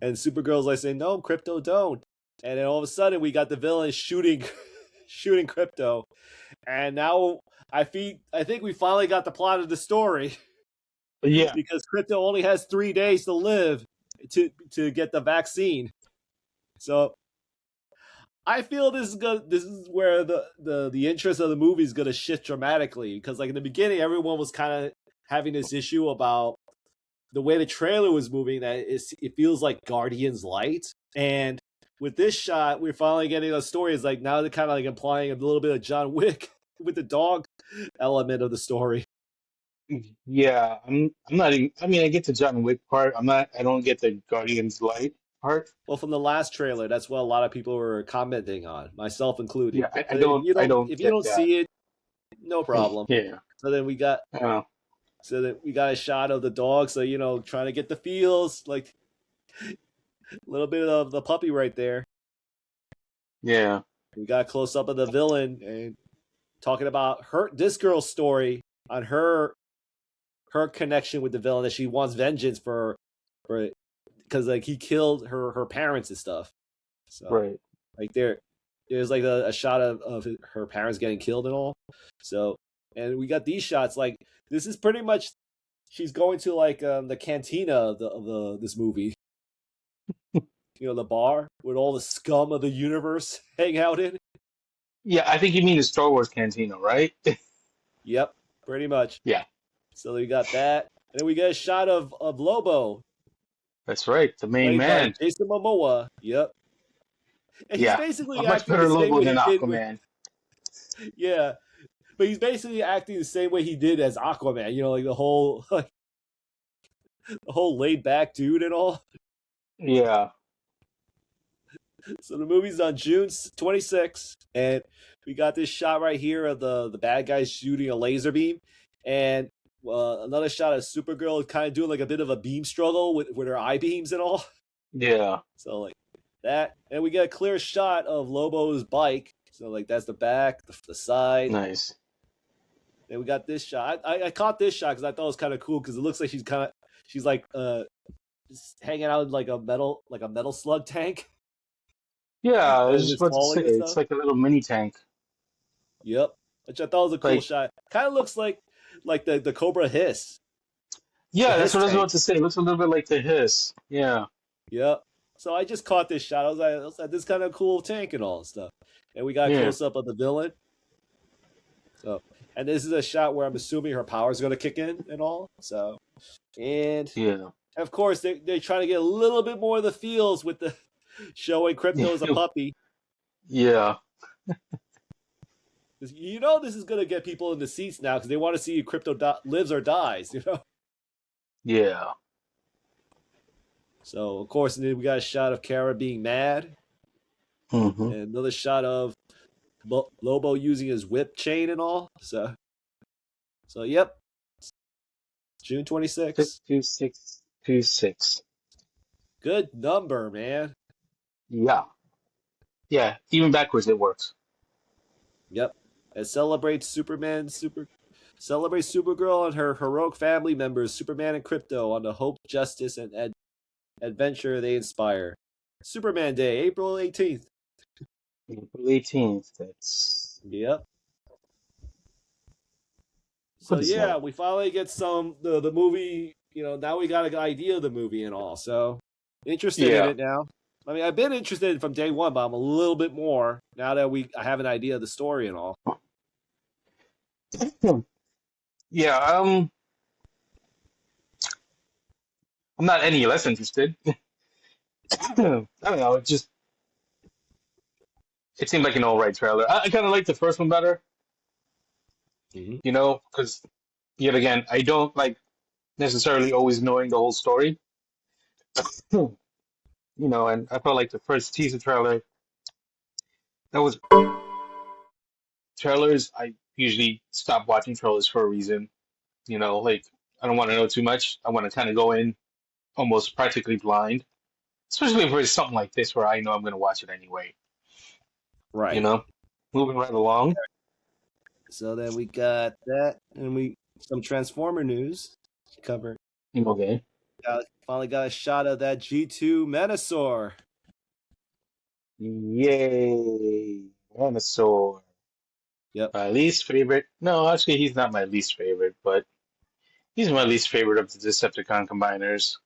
Supergirl's like saying, "No, Krypto, don't." And then all of a sudden, we got the villain shooting Krypto, and now I think we finally got the plot of the story. Yeah. Because Krypto only has 3 days to live to get the vaccine. So I feel this is where the interest of the movie is gonna shift dramatically. Because like in the beginning, everyone was kind of having this issue about the way the trailer was moving, that it feels like Guardians Light. And with this shot, we're finally getting a story. It's like now they're kind of like implying a little bit of John Wick with the dog element of the story. Yeah, I'm not even. I mean, I get the John Wick part. I don't get the Guardians Light part. Well, from the last trailer, that's what a lot of people were commenting on, myself included. Yeah, I don't. If you don't get see it, no problem. Yeah. So then we got a shot of the dog. So, you know, trying to get the feels, like a little bit of the puppy right there. Yeah. We got a close up of the villain and talking about this girl's story on her connection with the villain, that she wants vengeance for because like he killed her parents and stuff. So Right. like there's like a shot of her parents getting killed and all. So, and we got these shots, like this is pretty much she's going to like the cantina of this movie. You know, the bar with all the scum of the universe hang out in. Yeah, I think you mean the Star Wars cantina, right? Yep, pretty much. Yeah. So we got that, and then we get a shot of Lobo. That's right, the main played by man. Jason Momoa. Yep. And he's basically a much acting better the same logo way than he did Aquaman. Yeah, but he's basically acting the same way he did as Aquaman. You know, like the whole laid back dude and all. Yeah. So the movie's on June 26th, and we got this shot right here of the bad guy shooting a laser beam, and another shot of Supergirl kind of doing like a bit of a beam struggle with her eye beams and all. Yeah. So like that, and we get a clear shot of Lobo's bike. So like that's the back, the side. Nice. And we got this shot. I caught this shot because I thought it was kind of cool because it looks like she's like just hanging out in like a metal slug tank. Yeah, I was And just it's about to falling say and it's stuff. like a little mini tank. Yep, which I thought was a cool Like- shot. Kind of looks like the Cobra Hiss. Yeah, The that's what I was tank. about to say. It looks a little bit like the Hiss. Yeah. Yep. So I just caught this shot. I was like, this kind of cool tank and all and stuff. And we got a Yeah. close up of the villain. So, and this is a shot where I'm assuming her power's going to kick in and all. So, and Yeah. of course they're trying to get a little bit more of the feels with the showing Krypto as a puppy. Yeah. 'Cause you know this is going to get people in the seats now because they want to see if Krypto lives or dies. You know. Yeah. So of course, and then we got a shot of Kara being mad. Mm-hmm. And another shot of Lobo using his whip chain and all. So yep. June 26th. 62626. Good number, man. Yeah. Yeah. Even backwards it works. Yep. It celebrates celebrates Supergirl and her heroic family members, Superman and Krypto, on the hope, justice, and adventure they inspire. Superman Day, April 18th. April 18th. That's Yep. So Put this yeah, out. we finally get the movie. Now we got an idea of the movie and all. So interested in Yeah. it now. I mean, I've been interested from day one, but I'm a little bit more now that I have an idea of the story and all. Yeah. I'm not any less interested. I don't know. It seemed like an all right trailer. I kind of like the first one better. Mm-hmm. Because yet again, I don't like necessarily always knowing the whole story. And I felt like the first teaser trailer, that was trailers. I usually stop watching trailers for a reason. Like I don't want to know too much. I want to kind of go in almost practically blind, especially if it's something like this where I know I'm going to watch it anyway. You Right. know, moving right along. So then we got that, and some Transformer news to cover. Okay. Finally got a shot of that G2 Menasor. Yay, Menasor. Yep. My least favorite. No, actually, he's not my least favorite, but he's my least favorite of the Decepticon combiners.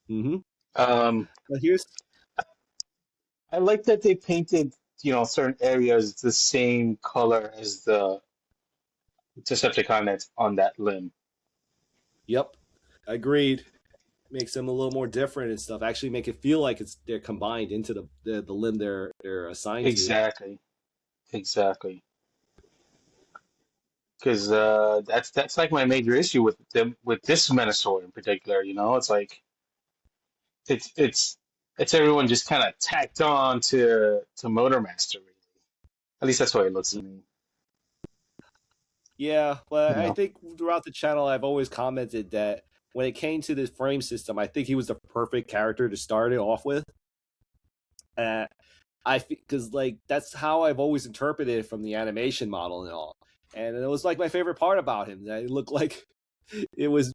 Mm-hmm. But I like that they painted, certain areas the same color as the Decepticon that's on that limb. Yep. Agreed. Makes them a little more different and stuff. Actually, make it feel like they're combined into the limb they're assigned Exactly. Because that's like my major issue with them with this Menasor in particular. It's like it's everyone just kind of tacked on to Motormaster. Really. At least that's what it looks to me. Yeah, but I Yeah. think throughout the channel, I've always commented that when it came to this frame system, I think he was the perfect character to start it off with. Because that's how I've always interpreted it from the animation model and all, and it was like my favorite part about him. That it looked like it was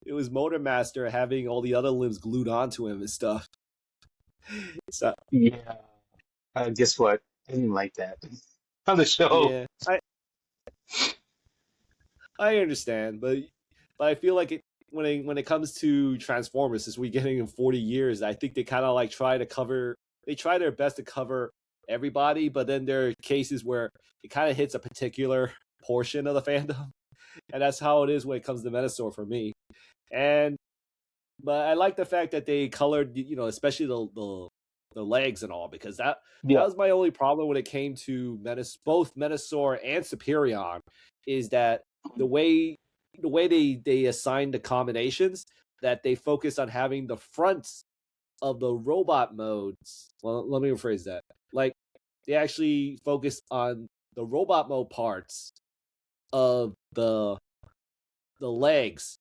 Motormaster having all the other limbs glued onto him and stuff. So Yeah. Guess what? I didn't like that on the show. yeah, I understand, but I feel like when it comes to Transformers, since we're getting in 40 years, I think they kind of like try their best to cover everybody, but then there are cases where it kind of hits a particular portion of the fandom, and that's how it is when it comes to Menasor for me. But I like the fact that they colored, especially the legs and all, because that was my only problem when it came to both Menasor and Superion, is that the way they assign the combinations, that they focus on having the fronts of the robot modes. Well, let me rephrase that. Like, they actually focus on the robot mode parts of the legs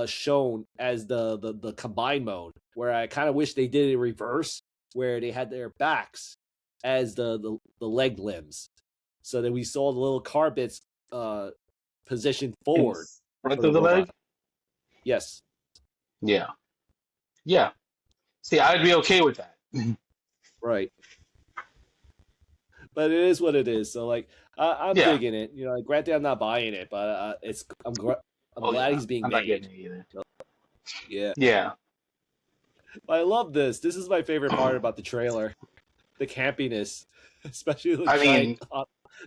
shown as the combined mode, where I kind of wish they did it reverse, where they had their backs as the leg limbs, so that we saw the little car bits positioned forward. Front of the leg? Yes. Yeah. Yeah. See, I'd be okay with that. Right. But it is what it is. So I'm digging it. Granted, I'm not buying it, but I'm glad he's being I'm made. not getting it either. So, yeah. Yeah. But I love this. This is my favorite part about the trailer. The campiness. Especially the giant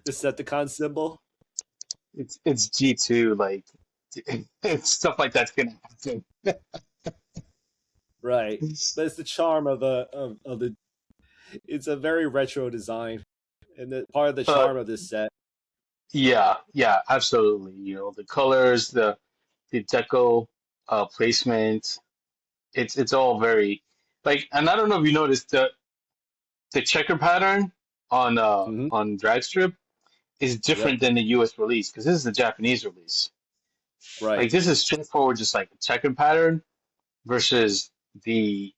Decepticon symbol. It's G2, like stuff like that's gonna happen. Right. But it's the charm of the it's a very retro design. And part of the charm of this set. Yeah, absolutely. The colors, the deco placement, it's all very and I don't know if you noticed the checker pattern on on Dragstrip is different than the US release, because this is the Japanese release. Right. Like, this is straightforward, just like a checker pattern versus the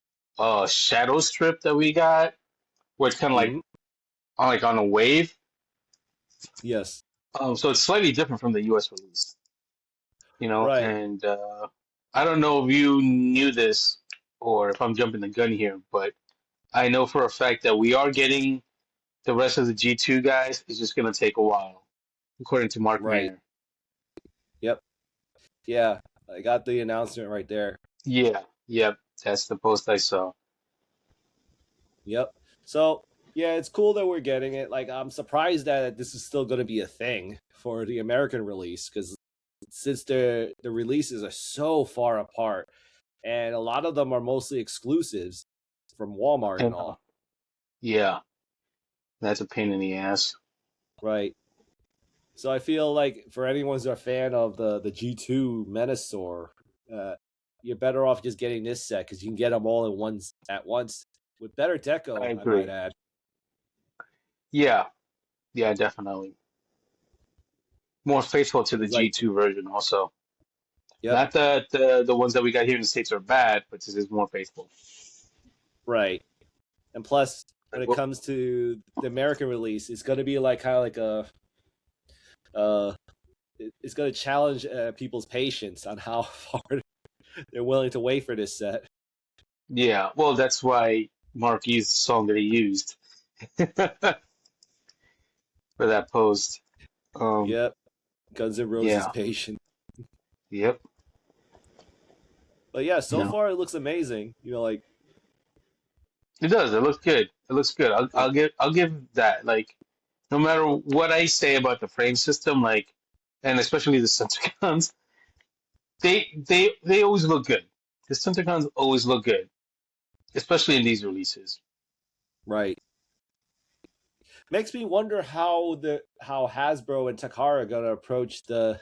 shadow strip that we got, where it's kind of on a wave. Yes. So it's slightly different from the US release. Right. And I don't know if you knew this or if I'm jumping the gun here, but I know for a fact that we are getting the rest of the G2 guys. It's just going to take a while. according to Mark Right. Mayer. Yep. Yeah, I got the announcement right there. Yeah, yep, that's the post I saw. Yep. So yeah, it's cool that we're getting it. Like, I'm surprised that this is still going to be a thing for the American release, because since the releases are so far apart, and a lot of them are mostly exclusives from Walmart and And all. yeah, that's a pain in the ass. Right. So I feel like for anyone who's a fan of the G2 Menasor, you're better off just getting this set, because you can get them all at once with better deco, I I might agree. add. Yeah, yeah, definitely. More faithful to the It's like, G2 version also. yep, Not that the ones that we got here in the States are bad, but this is more faithful. right. And plus, when Like, it comes to the American release, it's going to be like kind of like it's going to challenge people's patience on how far they're willing to wait for this set. yeah, well, that's why Mark used the song that he used for that post. Yep. Guns N' Roses Yeah, patient. yep. But yeah, so No, far it looks amazing. Like, it does. It looks good. It looks good. I'll give that. Like, no matter what I say about the frame system, like, and especially the Senticons, they always look good. The Senticons always look good, especially in these releases. right. Makes me wonder how Hasbro and Takara are going to approach the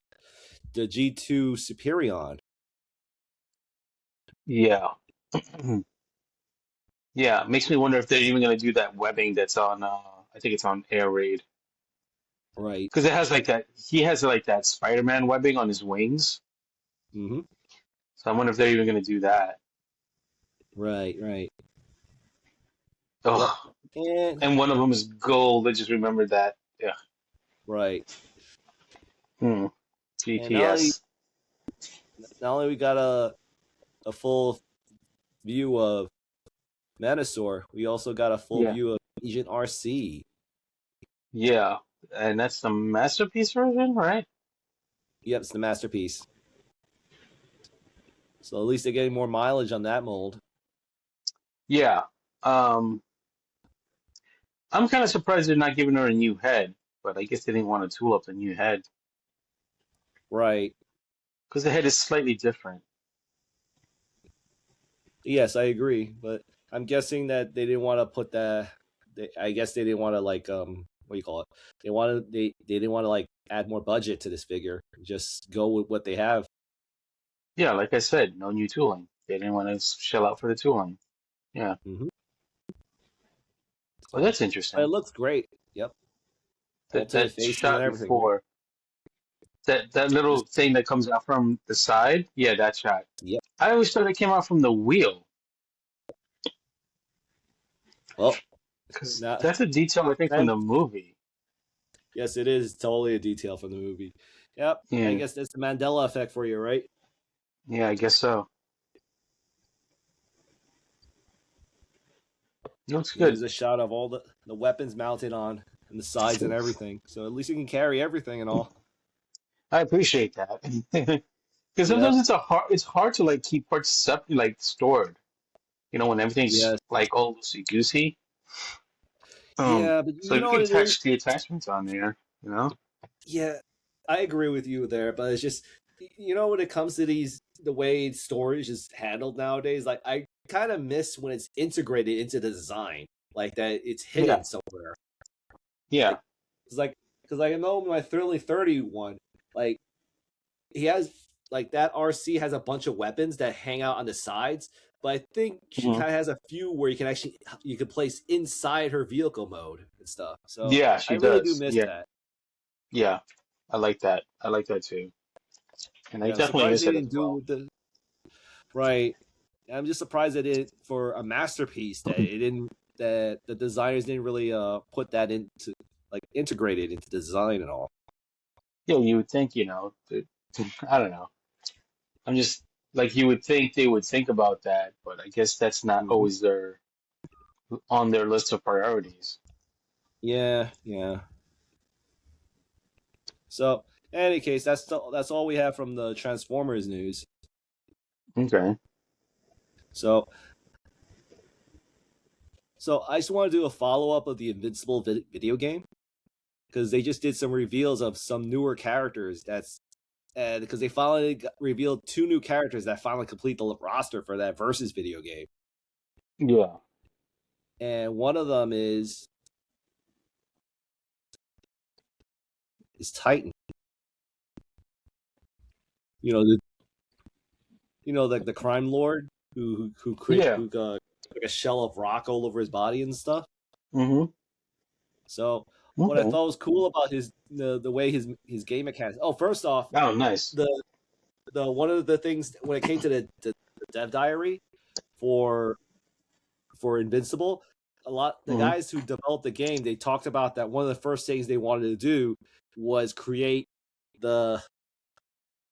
G2 Superion. Yeah. Yeah, it makes me wonder if they're even going to do that webbing that's on. I think it's on Air Raid Right. because it has like that. He has like that Spider-Man webbing on his wings. Mm-hmm. So I wonder if they're even going to do that. Right. Right. Yep. Oh, and one of them is gold. I just remembered that. Yeah. Right. And GTS. not only we got a full view of Menasor, we also got a full Yeah. view of Agent Arcee. Yeah, and that's the masterpiece version, right? Yep, it's the masterpiece. So at least they're getting more mileage on that mold. Yeah. I'm kind of surprised they're not giving her a new head, but I guess they didn't want to tool up the new head Right. because the head is slightly different. Yes, I agree, but I'm guessing that they didn't want to put that. I guess they didn't want to like what do you call it? They didn't want to like add more budget to this figure. Just go with what they have. Yeah, like I said, no new tooling. They didn't want to shell out for the tooling. Yeah. Mm-hmm. Well, that's But it interesting. looks great. Yep. That Alternate faces shot and everything. before, that little thing that comes out from the side. Yeah, that shot. Yep. I always thought it came out from the wheel Well, because not, that's a detail I think from the movie. yes, it is totally a detail from the movie. Yep. Yeah. I guess that's the Mandela effect for you, right? Yeah, I guess so. Looks good. There's a shot of all the weapons mounted on and the sides and everything. So at least you can carry everything and all. I appreciate that because sometimes it's hard to like keep parts like stored. You know, when everything's Yes. like all loosey goosey. Yeah, but So you know can what it is? attach the attachments on there. You know. Yeah, I agree with you there, but it's just, when it comes to the way storage is handled nowadays, like I kind of miss when it's integrated into the design, like that it's hidden somewhere. Yeah. Because I know my Thrilling 31, like he has like that Arcee has a bunch of weapons that hang out on the sides, but I think she kind of has a few where you can place inside her vehicle mode and stuff. So Yeah, she I really does. do miss Yeah. that. Yeah, I like that. I like that too. And I Yeah, I'm definitely surprised miss they it as didn't do well. with the right. I'm just surprised that for a masterpiece that that the designers didn't really put that into like integrate it into design and all. Yeah, you would think, I don't know. I'm just like you would think they would think about that, but I guess that's not always on their list of priorities. Yeah, yeah. So, in any case, that's all we have from the Transformers news. Okay. So I just want to do a follow up of the Invincible video game because they just did some reveals of some newer characters. Because they finally revealed 2 new characters that finally complete the roster for that Versus video game. Yeah. And one of them is Titan. The crime lord who got like a shell of rock all over his body and stuff. Mm-hmm. So what I thought was cool about the way his game mechanics. Oh, first off, Oh, nice. the one of the things when it came to the dev diary for Invincible, the guys who developed the game, they talked about that one of the first things they wanted to do was create the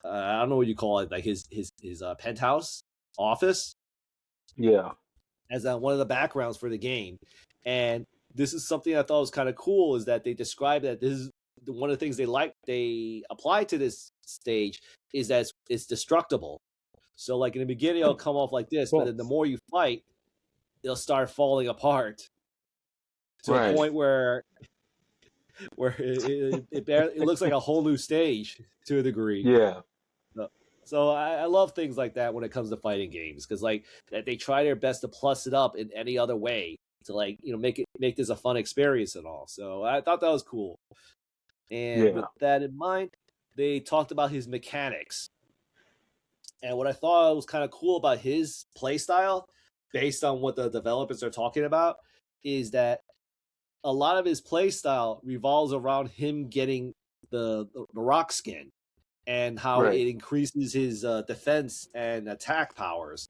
I don't know what you call it, like his penthouse office. Yeah. As one of the backgrounds for the game. And this is something I thought was kind of cool, is that they described that this is one of the things they apply to this stage is that it's destructible. So like in the beginning, it'll come off like this, but then the more you fight, it'll start falling apart to a point where it looks like a whole new stage to a degree. Yeah. So I love things like that when it comes to fighting games, because like they try their best to plus it up in any other way to make this a fun experience and all. So I thought that was cool. And with that in mind, they talked about his mechanics. And what I thought was kind of cool about his playstyle, based on what the developers are talking about, is that a lot of his playstyle revolves around him getting the rock skin and how it increases his defense and attack powers.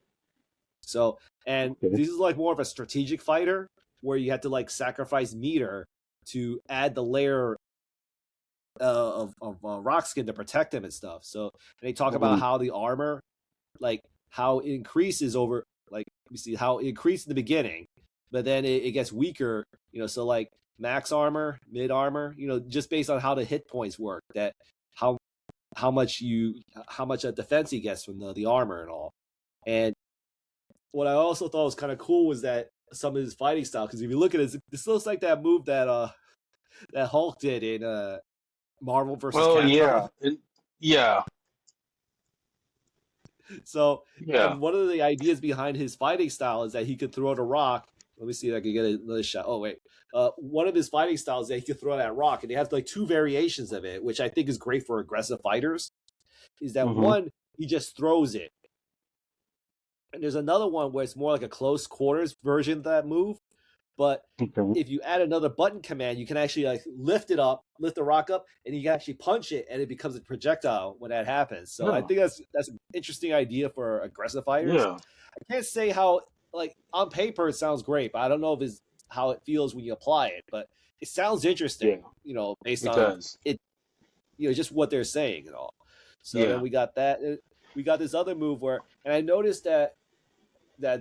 So, and this is like more of a strategic fighter where you have to like sacrifice meter to add the layer of rock skin to protect him and stuff. So, and they talk about how the armor, like how it increases over, like you see how it increased in the beginning, but then it gets weaker. So like max armor, mid armor, just based on how the hit points work. That how much a defense he gets from the armor and all. And what I also thought was kind of cool was that some of his fighting style, because if you look at it, this looks like that move that Hulk did in Marvel vs. Capcom. Yeah. So and one of the ideas behind his fighting style is that he could throw the rock. Let me see if I can get another shot. Oh wait, one of his fighting styles is that he could throw that rock, and they have like 2 variations of it, which I think is great for aggressive fighters. Is that one, he just throws it, and there's another one where it's more like a close quarters version of that move. But if you add another button command, you can actually like lift the rock up, and you can actually punch it, and it becomes a projectile when that happens. So I think that's an interesting idea for aggressive fighters. Yeah. I can't say how, like on paper it sounds great, but I don't know if it's how it feels when you apply it. But it sounds interesting, based on it, just what they're saying and all. So then we got that. We got this other move where, and I noticed that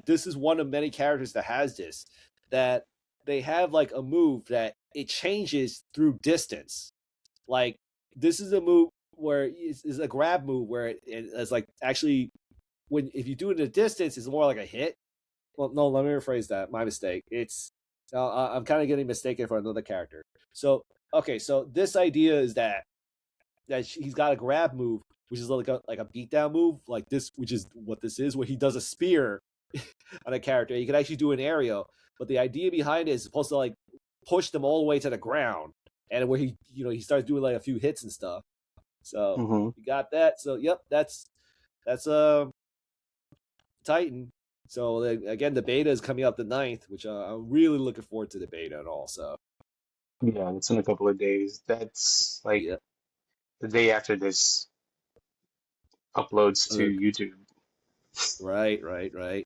this is one of many characters that has this, that they have like a move that it changes through distance. Like this is a move where it's a grab move where it's like actually if you do it in a distance, it's more like a hit. Well, no, let me rephrase that. My mistake. It's I'm kind of getting mistaken for another character. So so this idea is that he's got a grab move, which is like a beatdown move, like this, which is what this is, where he does a spear on a character. You can actually do an aerial, but the idea behind it is supposed to like push them all the way to the ground, and where he starts doing like a few hits and stuff. So you got that. So yep, that's Titan. So again, the beta is coming out the 9th, which I'm really looking forward to the beta and all. So yeah, it's in a couple of days. That's like the day after this uploads to YouTube. Right.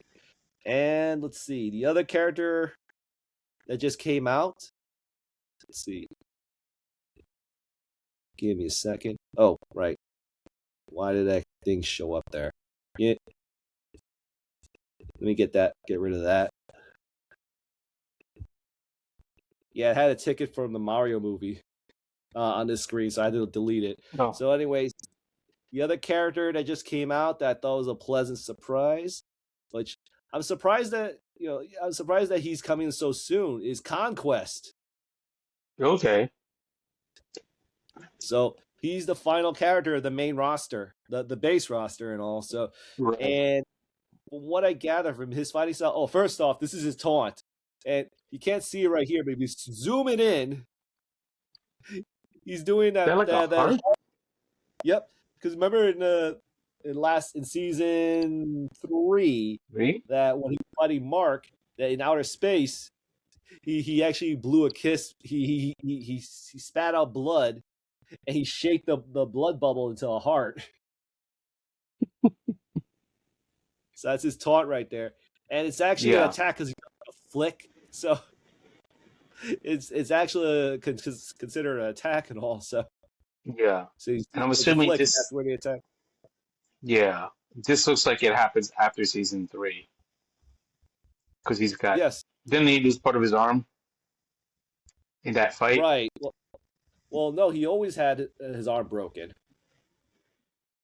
And let's see, the other character that just came out. Let's see. Give me a second. Oh, right. Why did that thing show up there? Yeah. Let me get rid of that. Yeah, it had a ticket from the Mario movie. on this screen, so I had to delete it. No. So, anyways, the other character that just came out that I thought was a pleasant surprise, which I'm surprised that he's coming so soon, is Conquest. Okay. So he's the final character of the main roster, the base roster, and all. So, Right. and from what I gather from his fighting style, first off, this is his taunt, and you can't see it right here, but if you zoom it in, he's doing that. Is that like a heart? Yep, because remember in season 3, that when he was fighting Mark, that in outer space, he actually blew a kiss. He spat out blood, and he shaped the blood bubble into a heart. So that's his taunt right there, and it's actually an attack because he's a flick. So it's actually considered an attack and all. So yeah. So and I'm assuming flick, that's where the attack. Yeah, this looks like it happens after season 3 because he's got. Yes. Didn't he lose part of his arm in that fight? Right. Well, no, he always had his arm broken.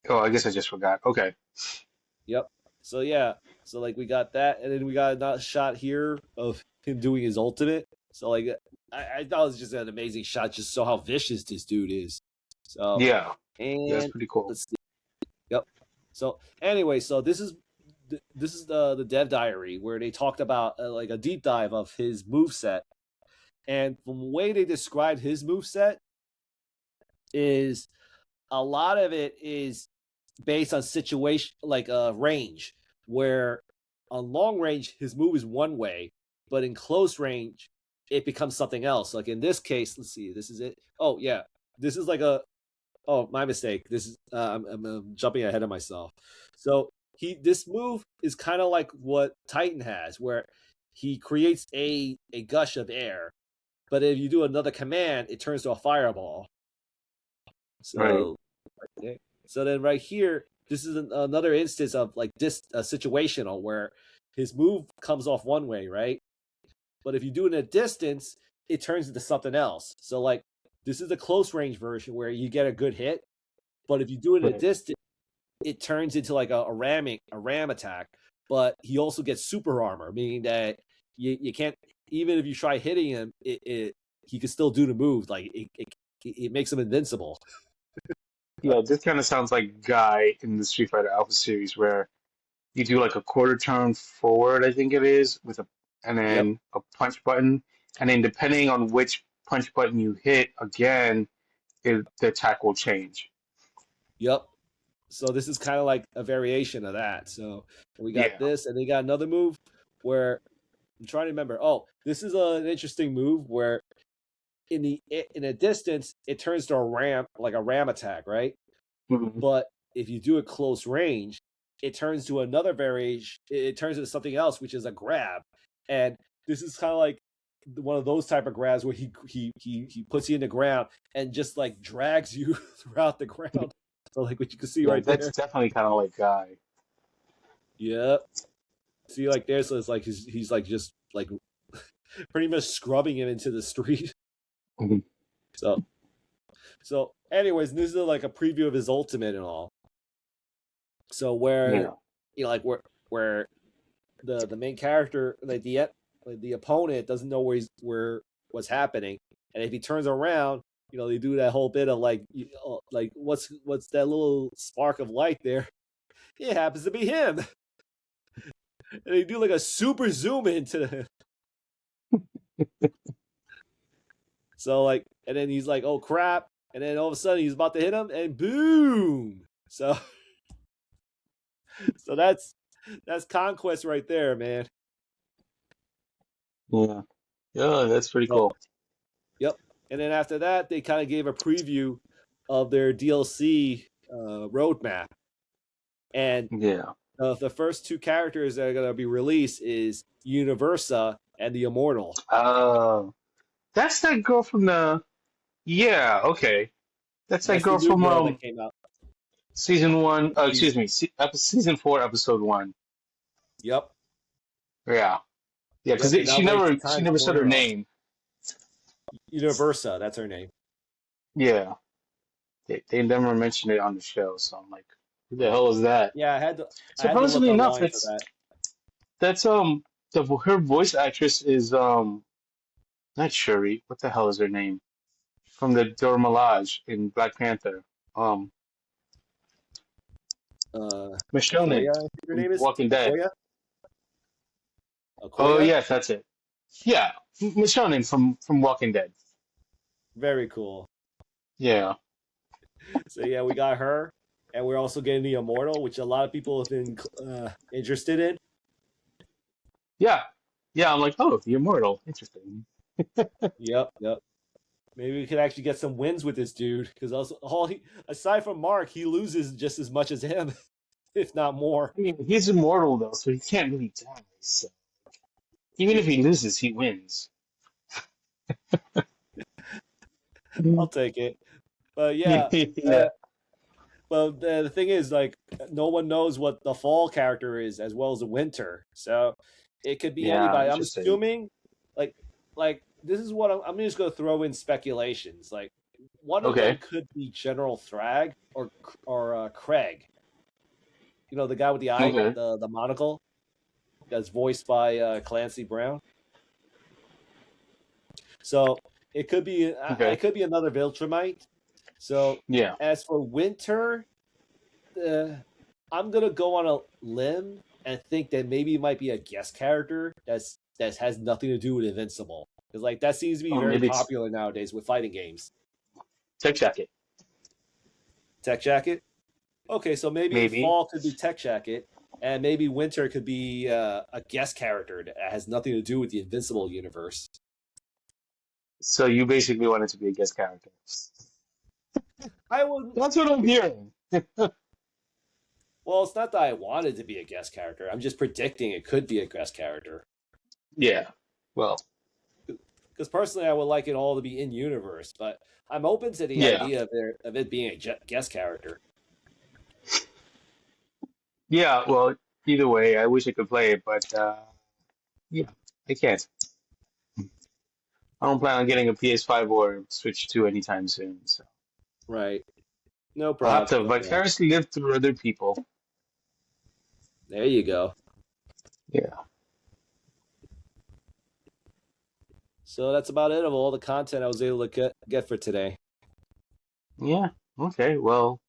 Oh, I guess I just forgot. Okay. Yep. So yeah, so like we got that, and then we got another shot here of him doing his ultimate. So like I thought it was just an amazing shot, just so how vicious this dude is. So yeah, and that's pretty cool. Let's see. Yep. So anyway, so this is the dev diary where they talked about like a deep dive of his moveset, and from the way they described his moveset is a lot of it is based on situation, like range, where on long range his move is one way, but in close range it becomes something else. Like in this case, let's see, this is it. Oh yeah, this is like my mistake. This is I'm jumping ahead of myself. So this move is kind of like what Titan has, where he creates a gush of air, but if you do another command, it turns to a fireball. So. Right. Okay. So then right here, this is another instance of like this situational where his move comes off one way, right? But if you do it in a distance, it turns into something else. So like this is a close range version where you get a good hit, but if you do it in a distance, it turns into like a ram attack. But he also gets super armor, meaning that you can't, even if you try hitting him, he can still do the move. Like it makes him invincible. Yeah, this kind of sounds like Guy in the Street Fighter Alpha series, where you do like a quarter turn forward, I think it is, and then a punch button, and then depending on which punch button you hit, again, the attack will change. Yep. So this is kind of like a variation of that. So we got this, and they got another move where I'm trying to remember. Oh, this is an interesting move where in a distance it turns to a ram attack, right? Mm-hmm. But if you do it close range, it turns to another variation. It turns into something else, which is a grab. And this is kind of like one of those type of grabs where he puts you in the ground and just like drags you throughout the ground. So like what you can see right there. That's definitely kind of like Guy. Yep. See like there, so it's like he's like just like pretty much scrubbing him into the street. Mm-hmm. So anyways, this is like a preview of his ultimate and all. So where you know, like where the main character, like the opponent doesn't know what's happening, and if he turns around, you know, they do that whole bit of like what's that little spark of light there? It happens to be him. And they do like a super zoom into him. So like, and then he's like, oh crap. And then all of a sudden he's about to hit him and boom. So that's Conquest right there, man. Yeah. Yeah, that's pretty cool. Yep. And then after that, they kind of gave a preview of their DLC roadmap. And the first two characters that are going to be released is Universa and the Immortal. Oh. That's that girl from the... Yeah, okay. That's that girl from that came out. Season 1... excuse me. Season 4, Episode 1. Yep. Yeah. Yeah, because she never said her name. Universa, that's her name. Yeah, they never mentioned it on the show, so I'm like, who the hell is that? Yeah, I had to look Surprisingly enough, online for that. that's her voice actress is not Shuri. What the hell is her name? From the Dora Milaje in Black Panther. Um, Michonne Okoya, I think her from name is Walking Dead. Okoya. Oh Okoya, yes, that's it. Yeah, Michonne from Walking Dead. very cool. Yeah, So yeah, we got her, and we're also getting the Immortal, which a lot of people have been interested in. yeah, yeah. I'm like, oh, the Immortal. Interesting. Yep. Maybe we could actually get some wins with this dude, because also aside from Mark, he loses just as much as him, if not more. I mean, he's immortal though, so he can't really die. So even if he loses, he wins. I'll take it. But yeah, Yeah. well, the thing is, like, no one knows what the fall character is as well as the winter, so it could be Yeah, anybody. I'm interesting. assuming, like, this is what I'm just gonna throw in speculations. Like, one of them Okay. could be General Thrag or Craig. You know, the guy with the eye, Okay. the monocle, that's voiced by Clancy Brown. So it could be Okay. another Viltrumite. So Yeah. as for winter, I'm gonna go on a limb and think that maybe it might be a guest character that has nothing to do with Invincible, because like that seems to be Or very maybe it's popular nowadays with fighting games. Tech Jacket. Tech Jacket. Okay, so maybe Maybe. fall could be Tech Jacket, and maybe winter could be a guest character that has nothing to do with the Invincible universe. So you basically want it to be a guest character. I would. That's what I'm hearing. Well, it's not that I wanted to be a guest character. I'm just predicting it could be a guest character. Yeah. Well. Because personally, I would like it all to be in universe, but I'm open to the Yeah. idea of it being a guest character. Yeah. Well. Either way, I wish I could play it, but yeah, I can't. I don't plan on getting a PS5 or Switch 2 anytime soon. So Right. No I'll have problem. to vicariously live through other people. There you go. Yeah. So that's about it of all the content I was able to get for today. Yeah. Okay. Well,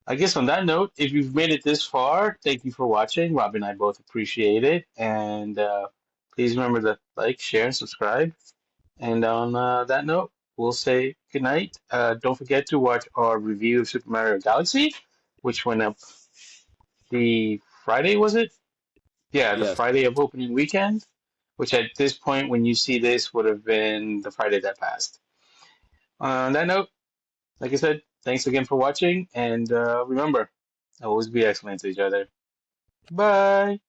I guess on that note, if you've made it this far, thank you for watching. Rob and I both appreciate it. And please remember to like, share, and subscribe. And on that note, we'll say goodnight. Don't forget to watch our review of Super Mario Galaxy, which went up the Friday, was it? Yeah, the Yes. Friday of opening weekend, which at this point, when you see this, would have been the Friday that passed. On that note, like I said, thanks again for watching, and remember, always be excellent to each other. Bye.